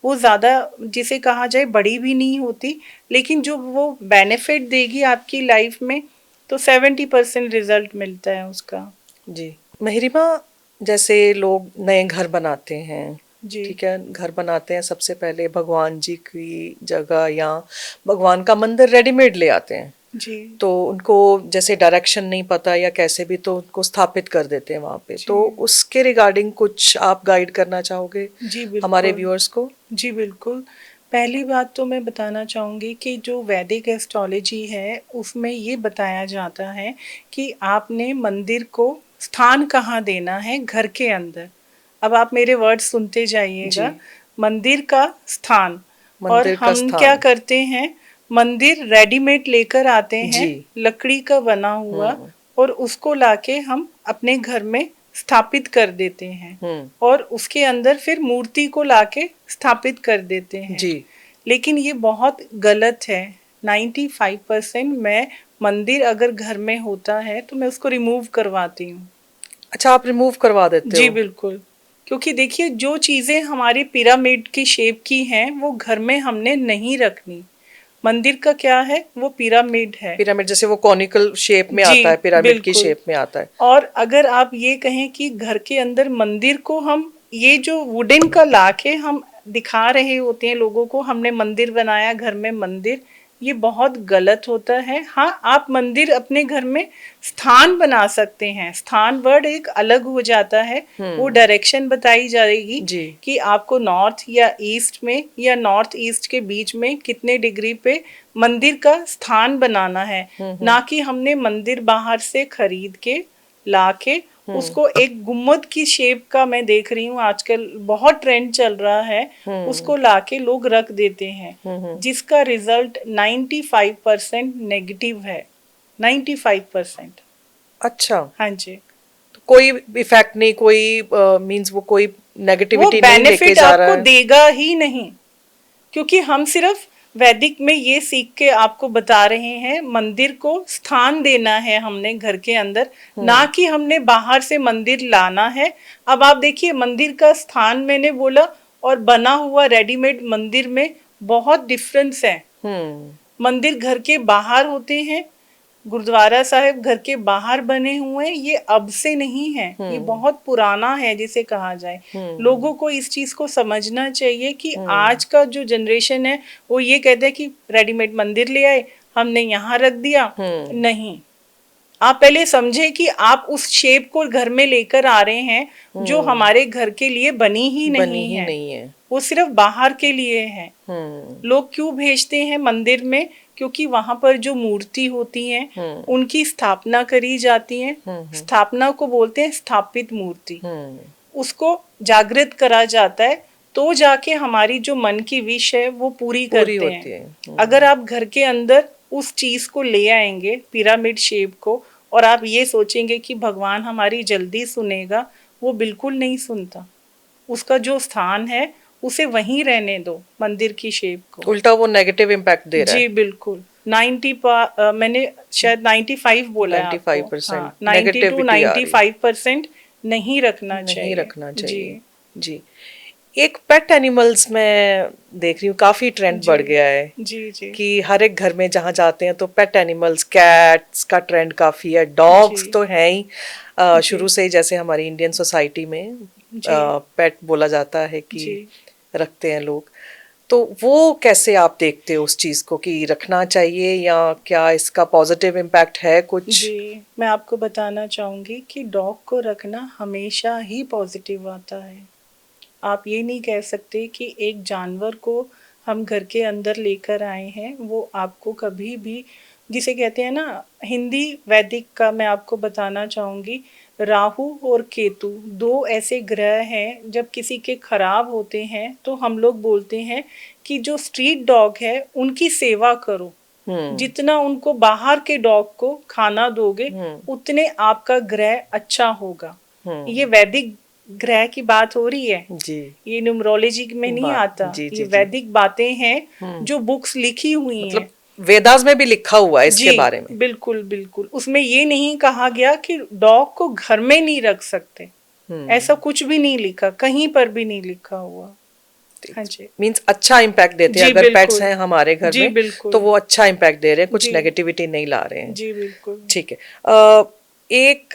वो ज्यादा जिसे कहा जाए बड़ी भी नहीं होती, लेकिन जो वो बेनिफिट देगी आपकी लाइफ में, तो 70% रिजल्ट मिलता है उसका। जी। महिरिमा, जैसे लोग नए घर बनाते हैं, ठीक है, घर बनाते हैं, सबसे पहले भगवान जी की जगह या भगवान का मंदिर रेडीमेड ले आते हैं जी, तो उनको जैसे डायरेक्शन नहीं पता या कैसे भी, तो उनको स्थापित कर देते हैं वहाँ पे। तो उसके रिगार्डिंग कुछ आप गाइड करना चाहोगे जी हमारे व्यूअर्स को? जी बिल्कुल। पहली बात तो मैं बताना चाहूँगी कि जो वैदिक एस्ट्रोलॉजी है उसमें ये बताया जाता है कि आपने मंदिर को स्थान कहाँ देना है घर के अंदर। अब आप मेरे वर्ड सुनते जाइएगा, मंदिर का स्थान। और हम क्या करते हैं, मंदिर रेडीमेड लेकर आते हैं, लकड़ी का बना हुआ, और उसको लाके हम अपने घर में स्थापित कर देते हैं, और उसके अंदर फिर मूर्ति को लाके स्थापित कर देते हैं जी। लेकिन ये बहुत गलत है। 95% मैं मंदिर अगर घर में होता है तो मैं उसको रिमूव करवाती हूँ। अच्छा, आप रिमूव करवा देते हो? जी बिल्कुल, क्योंकि देखिए जो चीजें हमारी पिरामिड की शेप की हैं वो घर में हमने नहीं रखनी। मंदिर का क्या है, वो पिरामिड है, पिरामिड जैसे वो कॉनिकल शेप में आता है, पिरामिड की शेप में आता है। और अगर आप ये कहें कि घर के अंदर मंदिर को हम ये जो वुडन का लाके हम दिखा रहे होते हैं लोगों को, हमने मंदिर बनाया, घर में मंदिर, ये बहुत गलत होता है। हाँ, आप मंदिर अपने घर में स्थान बना सकते हैं, स्थान वर्ड एक अलग हो जाता है, वो डायरेक्शन बताई जाएगी कि आपको नॉर्थ या ईस्ट में या नॉर्थ ईस्ट के बीच में कितने डिग्री पे मंदिर का स्थान बनाना है, ना कि हमने मंदिर बाहर से खरीद के लाके उसको एक गुम्मद की शेप का, मैं देख रही हूँ आजकल बहुत ट्रेंड चल रहा है, उसको लाके लोग रख देते हैं, जिसका रिजल्ट 95% नेगेटिव है। 95%। अच्छा। हाँ जी। तो कोई इफेक्ट नहीं, कोई मींस वो कोई नेगेटिविटी नहीं लेके जा रहा है, आपको देगा ही नहीं, क्योंकि हम सिर्फ वैदिक में ये सीख के आपको बता रहे हैं मंदिर को स्थान देना है हमने घर के अंदर, ना कि हमने बाहर से मंदिर लाना है। अब आप देखिए मंदिर का स्थान मैंने बोला और बना हुआ रेडीमेड मंदिर में बहुत डिफरेंस है। मंदिर घर के बाहर होते हैं, गुरुद्वारा साहिब घर के बाहर बने हुए हैं, ये अब से नहीं है, ये बहुत पुराना है जिसे कहा जाए। लोगों को इस चीज को समझना चाहिए कि आज का जो जनरेशन है वो ये कहते हैं कि रेडीमेड मंदिर ले आए, हमने यहाँ रख दिया। नहीं, आप पहले समझे कि आप उस शेप को घर में लेकर आ रहे हैं जो हमारे घर के लिए बनी ही नहीं है, वो सिर्फ बाहर के लिए है। लोग क्यों भेजते हैं मंदिर में? क्योंकि वहां पर जो मूर्ति होती हैं उनकी स्थापना करी जाती है, स्थापना को बोलते हैं स्थापित मूर्ति, उसको जागृत करा जाता है, तो जाके हमारी जो मन की विश है वो पूरी करते हैं। अगर आप घर के अंदर उस चीज को ले आएंगे पिरामिड शेप को और आप ये सोचेंगे कि भगवान हमारी जल्दी सुनेगा, वो बिल्कुल नहीं सुनता। उसका जो स्थान है उसे वहीं रहने दो, मंदिर की शेप को। उल्टा वो नेगेटिव इम्पैक्ट दे रहा है। जी बिल्कुल। 90 मैंने शायद 95 बोला है, 95%, 90 to 95% नहीं रखना चाहिए। जी। एक पेट एनिमल्स में देख रही हूँ काफी ट्रेंड बढ़ गया है जी कि हर एक घर में जहाँ जाते हैं तो पेट एनिमल्स, कैट्स का ट्रेंड काफी है, डॉग्स तो है ही शुरू से ही, जैसे हमारी इंडियन सोसाइटी में पेट बोला जाता है कि रखते हैं लोग। तो वो कैसे आप देखते हो उस चीज को कि रखना चाहिए या क्या इसका पॉजिटिव इम्पैक्ट है कुछ? जी, मैं आपको बताना चाहूंगी कि डॉग को रखना हमेशा ही पॉजिटिव आता है। आप ये नहीं कह सकते कि एक जानवर को हम घर के अंदर लेकर आए हैं वो आपको कभी भी, जिसे कहते हैं ना, हिंदी वैदिक का मैं आपको बताना चाहूँगी, राहु और केतु दो ऐसे ग्रह हैं, जब किसी के खराब होते हैं तो हम लोग बोलते हैं कि जो स्ट्रीट डॉग है उनकी सेवा करो, जितना उनको बाहर के डॉग को खाना दोगे उतने आपका ग्रह अच्छा होगा। ये वैदिक ग्रह की बात हो रही है जी, ये न्यूमरोलॉजी में नहीं आता, ये वैदिक बातें हैं जो बुक्स लिखी हुई हैं, वेदास में भी लिखा हुआ है इसके बारे में। बिल्कुल बिल्कुल, उसमें ये नहीं कहा गया कि डॉग को घर में नहीं रख सकते, ऐसा कुछ भी नहीं लिखा, कहीं पर भी नहीं लिखा हुआ। हाँ जी, मींस अच्छा इम्पैक्ट देते हैं। अगर पेट्स हैं हमारे घर में तो वो अच्छा इम्पैक्ट दे रहे हैं, कुछ नेगेटिविटी नहीं ला रहे हैं। जी बिल्कुल, ठीक है। एक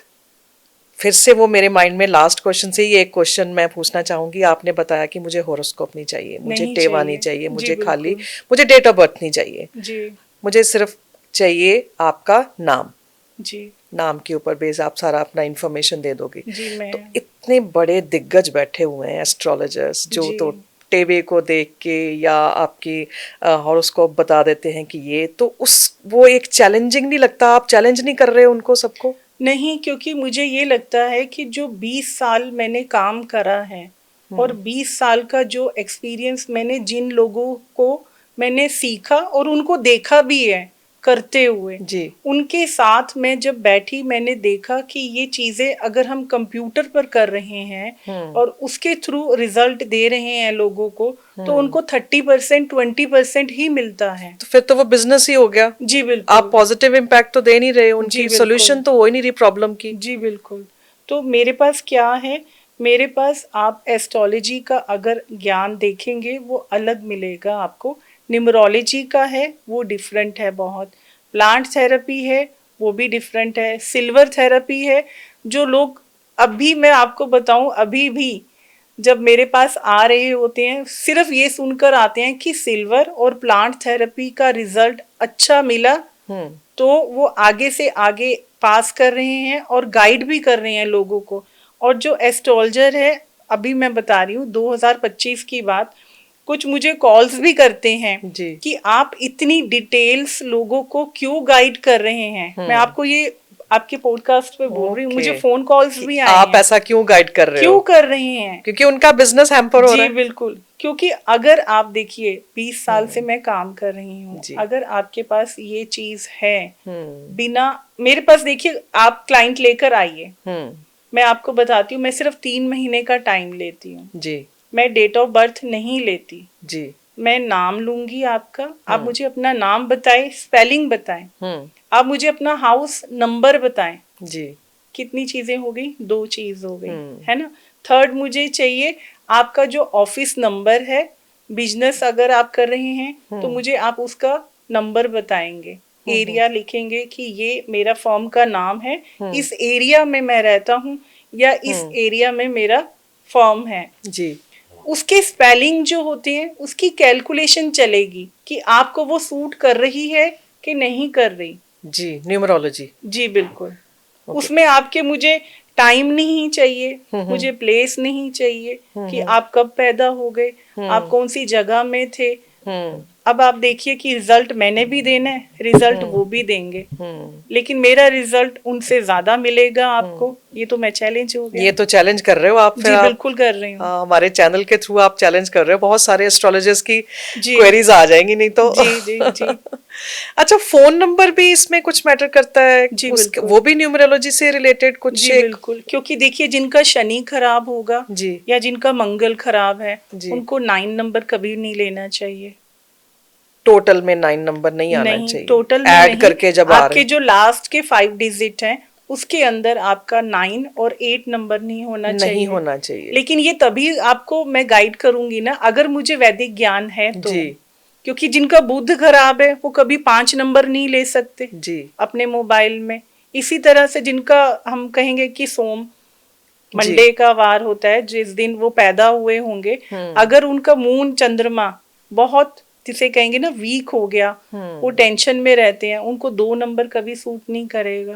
फिर से वो मेरे माइंड में लास्ट क्वेश्चन से ही एक क्वेश्चन मैं पूछना चाहूंगी। आपने बताया कि मुझे हॉरोस्कोप नहीं चाहिए, मुझे टेवा नहीं चाहिए, मुझे खाली मुझे डेट ऑफ बर्थ नहीं चाहिए जी, मुझे सिर्फ चाहिए आपका नाम जी, नाम के ऊपर बेस आप सारा अपना इंफॉर्मेशन दे दोगे। तो इतने बड़े दिग्गज बैठे हुए हैं एस्ट्रोलॉजर्स जो तो टेवे को देख के या आपकी हॉरोस्कोप बता देते हैं कि ये तो वो एक चैलेंजिंग नहीं लगता? आप चैलेंज नहीं कर रहे हो उनको सबको? नहीं, क्योंकि मुझे ये लगता है कि जो 20 साल मैंने काम करा है और 20 साल का जो एक्सपीरियंस मैंने, जिन लोगों को मैंने सीखा और उनको देखा भी है करते हुए जी, उनके साथ मैं जब बैठी मैंने देखा कि ये चीजें अगर हम कंप्यूटर पर कर रहे हैं और उसके थ्रू रिजल्ट दे रहे हैं लोगों को, तो उनको 30% 20% ही मिलता है। तो फिर तो वो बिजनेस ही हो गया। जी बिल्कुल, आप पॉजिटिव इम्पैक्ट तो दे नहीं रहे, उनकी सोल्यूशन तो हो ही नहीं रही प्रॉब्लम की। जी बिल्कुल। तो मेरे पास क्या है, मेरे पास आप एस्ट्रोलॉजी का अगर ज्ञान देखेंगे वो अलग मिलेगा आपको, न्यूमरोलॉजी का है वो डिफरेंट है बहुत, प्लांट थेरेपी है वो भी डिफरेंट है, सिल्वर थेरेपी है, जो लोग अभी मैं आपको बताऊं अभी भी जब मेरे पास आ रहे होते हैं सिर्फ ये सुनकर आते हैं कि सिल्वर और प्लांट थेरेपी का रिजल्ट अच्छा मिला, तो वो आगे से आगे पास कर रहे हैं और गाइड भी कर रहे हैं लोगों को। और जो एस्ट्रोलजर है, अभी मैं बता रही हूँ 2025 की बात, कुछ मुझे कॉल्स भी करते हैं कि आप इतनी डिटेल्स लोगों को क्यों गाइड कर रहे हैं। मैं आपको ये आपके पॉडकास्ट पे बोल रही हूँ, मुझे फोन कॉल्स भी आए आप ऐसा क्यों गाइड कर रहे हो, क्यों कर रहे हैं, क्योंकि उनका बिजनेस हैम्पर हो रहा है। जी बिल्कुल, क्योंकि अगर आप देखिए 20 साल से मैं काम कर रही हूँ, अगर आपके पास ये चीज है, बिना मेरे पास देखिए आप क्लाइंट लेकर आइए, मैं आपको बताती हूँ, मैं सिर्फ 3 महीने का टाइम लेती हूँ जी। मैं डेट ऑफ बर्थ नहीं लेती जी। मैं नाम लूंगी आपका, आप मुझे अपना नाम बताएं, स्पेलिंग बताएं, आप मुझे अपना हाउस नंबर बताएं जी। कितनी चीजें हो गई, 2 चीज हो गई, है ना। थर्ड मुझे चाहिए आपका जो ऑफिस नंबर है, बिजनेस अगर आप कर रहे हैं तो मुझे आप उसका नंबर बताएंगे, एरिया लिखेंगे कि ये मेरा फॉर्म का नाम है, इस एरिया में मैं रहता हूँ या इस एरिया में मेरा फॉर्म है जी। उसके स्पेलिंग जो होते हैं उसकी कैलकुलेशन चलेगी कि आपको वो सूट कर रही है कि नहीं कर रही जी। न्यूमरोलॉजी जी बिल्कुल। उसमें आपके मुझे टाइम नहीं चाहिए, मुझे प्लेस नहीं चाहिए कि आप कब पैदा हो गए, आप कौन सी जगह में थे। अब आप देखिए कि रिजल्ट मैंने भी देना है, रिजल्ट वो भी देंगे, लेकिन मेरा रिजल्ट उनसे ज्यादा मिलेगा आपको। ये तो मैं चैलेंज हो गया। ये तो चैलेंज कर रहे हो आप। जी बिल्कुल कर रही हूँ। हमारे चैनल के थ्रू आप चैलेंज कर रहे हो, बहुत सारे एस्ट्रोलॉजर्स की क्वेरीज आ जाएंगी नहीं तो। जी जी जी। अच्छा, फोन नंबर भी इसमें कुछ मैटर करता है जी? वो भी न्यूमरोलॉजी से रिलेटेड कुछ? जी बिल्कुल, क्योंकि देखिए जिनका शनि खराब होगा जी या जिनका मंगल खराब है उनको 9 नंबर कभी नहीं लेना चाहिए। टोटल में 9 नंबर नहीं आना चाहिए, टोटल में ऐड करके जब आपके जो लास्ट के 5 डिजिट हैं उसके अंदर आपका 9 और 8 नंबर नहीं होना चाहिए। लेकिन ये तभी आपको मैं गाइड करूंगी ना अगर मुझे वैदिक ज्ञान है तो जी। क्योंकि जिनका बुध खराब है वो कभी 5 नंबर नहीं ले सकते जी अपने मोबाइल में। इसी तरह से जिनका हम कहेंगे कि सोम मंडे का वार होता है, जिस दिन वो पैदा हुए होंगे, अगर उनका मून चंद्रमा बहुत जिसे कहेंगे ना वीक हो गया, वो टेंशन में रहते हैं, उनको 2 नंबर कभी सूट नहीं करेगा।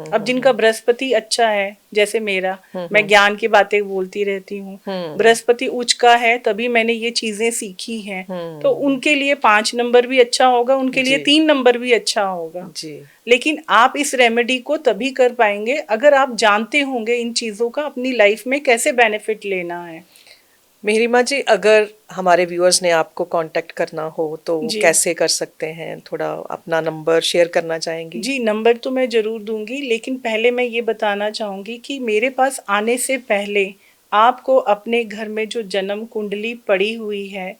अब जिनका बृहस्पति अच्छा है, जैसे मेरा, मैं ज्ञान की बातें बोलती रहती हूँ, बृहस्पति उच्च का है तभी मैंने ये चीजें सीखी हैं, तो उनके लिए 5 नंबर भी अच्छा होगा, उनके लिए 3 नंबर भी अच्छा होगा जी। लेकिन आप इस रेमेडी को तभी कर पाएंगे अगर आप जानते होंगे इन चीजों का अपनी लाइफ में कैसे बेनिफिट लेना है। मिहिरमा जी, अगर हमारे व्यूअर्स ने आपको कांटेक्ट करना हो तो कैसे कर सकते हैं? थोड़ा अपना नंबर शेयर करना चाहेंगी? जी, नंबर तो मैं ज़रूर दूंगी, लेकिन पहले मैं ये बताना चाहूँगी कि मेरे पास आने से पहले आपको अपने घर में जो जन्म कुंडली पड़ी हुई है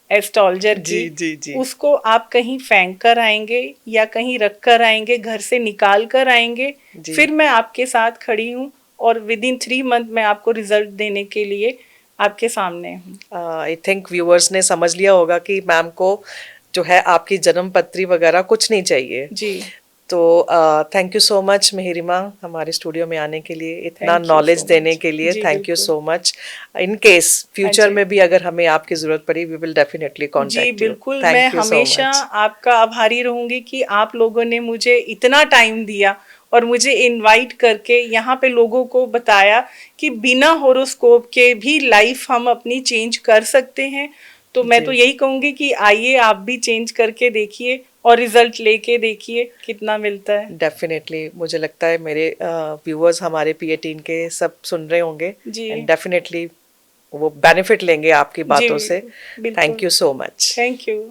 एस्ट्रोलजर की, जी। उसको आप कहीं फेंक कर आएंगे या कहीं रख कर आएंगे, घर से निकाल कर आएंगे, फिर मैं आपके साथ खड़ी हूँ और विदिन 3 मंथ में आपको रिजल्ट देने के लिए आपके सामने हूँ। आई थिंक व्यूअर्स ने समझ लिया होगा कि मैम को जो है आपकी जन्म पत्री वगैरह कुछ नहीं चाहिए जी। तो थैंक यू सो मच मिहिरमा, हमारे स्टूडियो में आने के लिए, इतना नॉलेज देने के लिए thank you so much. In case future में भी अगर हमें आपकी जरूरत पड़ी we will definitely contact you. बिल्कुल, मैं हमेशा आपका आभारी रहूंगी कि आप लोगों ने मुझे इतना टाइम दिया और मुझे इनवाइट करके यहाँ पे लोगों को बताया कि बिना होरोस्कोप के भी लाइफ हम अपनी चेंज कर सकते हैं। तो मैं तो यही कहूँगी कि आइए आप भी चेंज करके देखिए और रिजल्ट लेके देखिए कितना मिलता है। डेफिनेटली, मुझे लगता है मेरे व्यूअर्स हमारे P18 के सब सुन रहे होंगे एंड डेफिनेटली वो बेनिफिट लेंगे आपकी बातों से। Thank you so much. Thank you.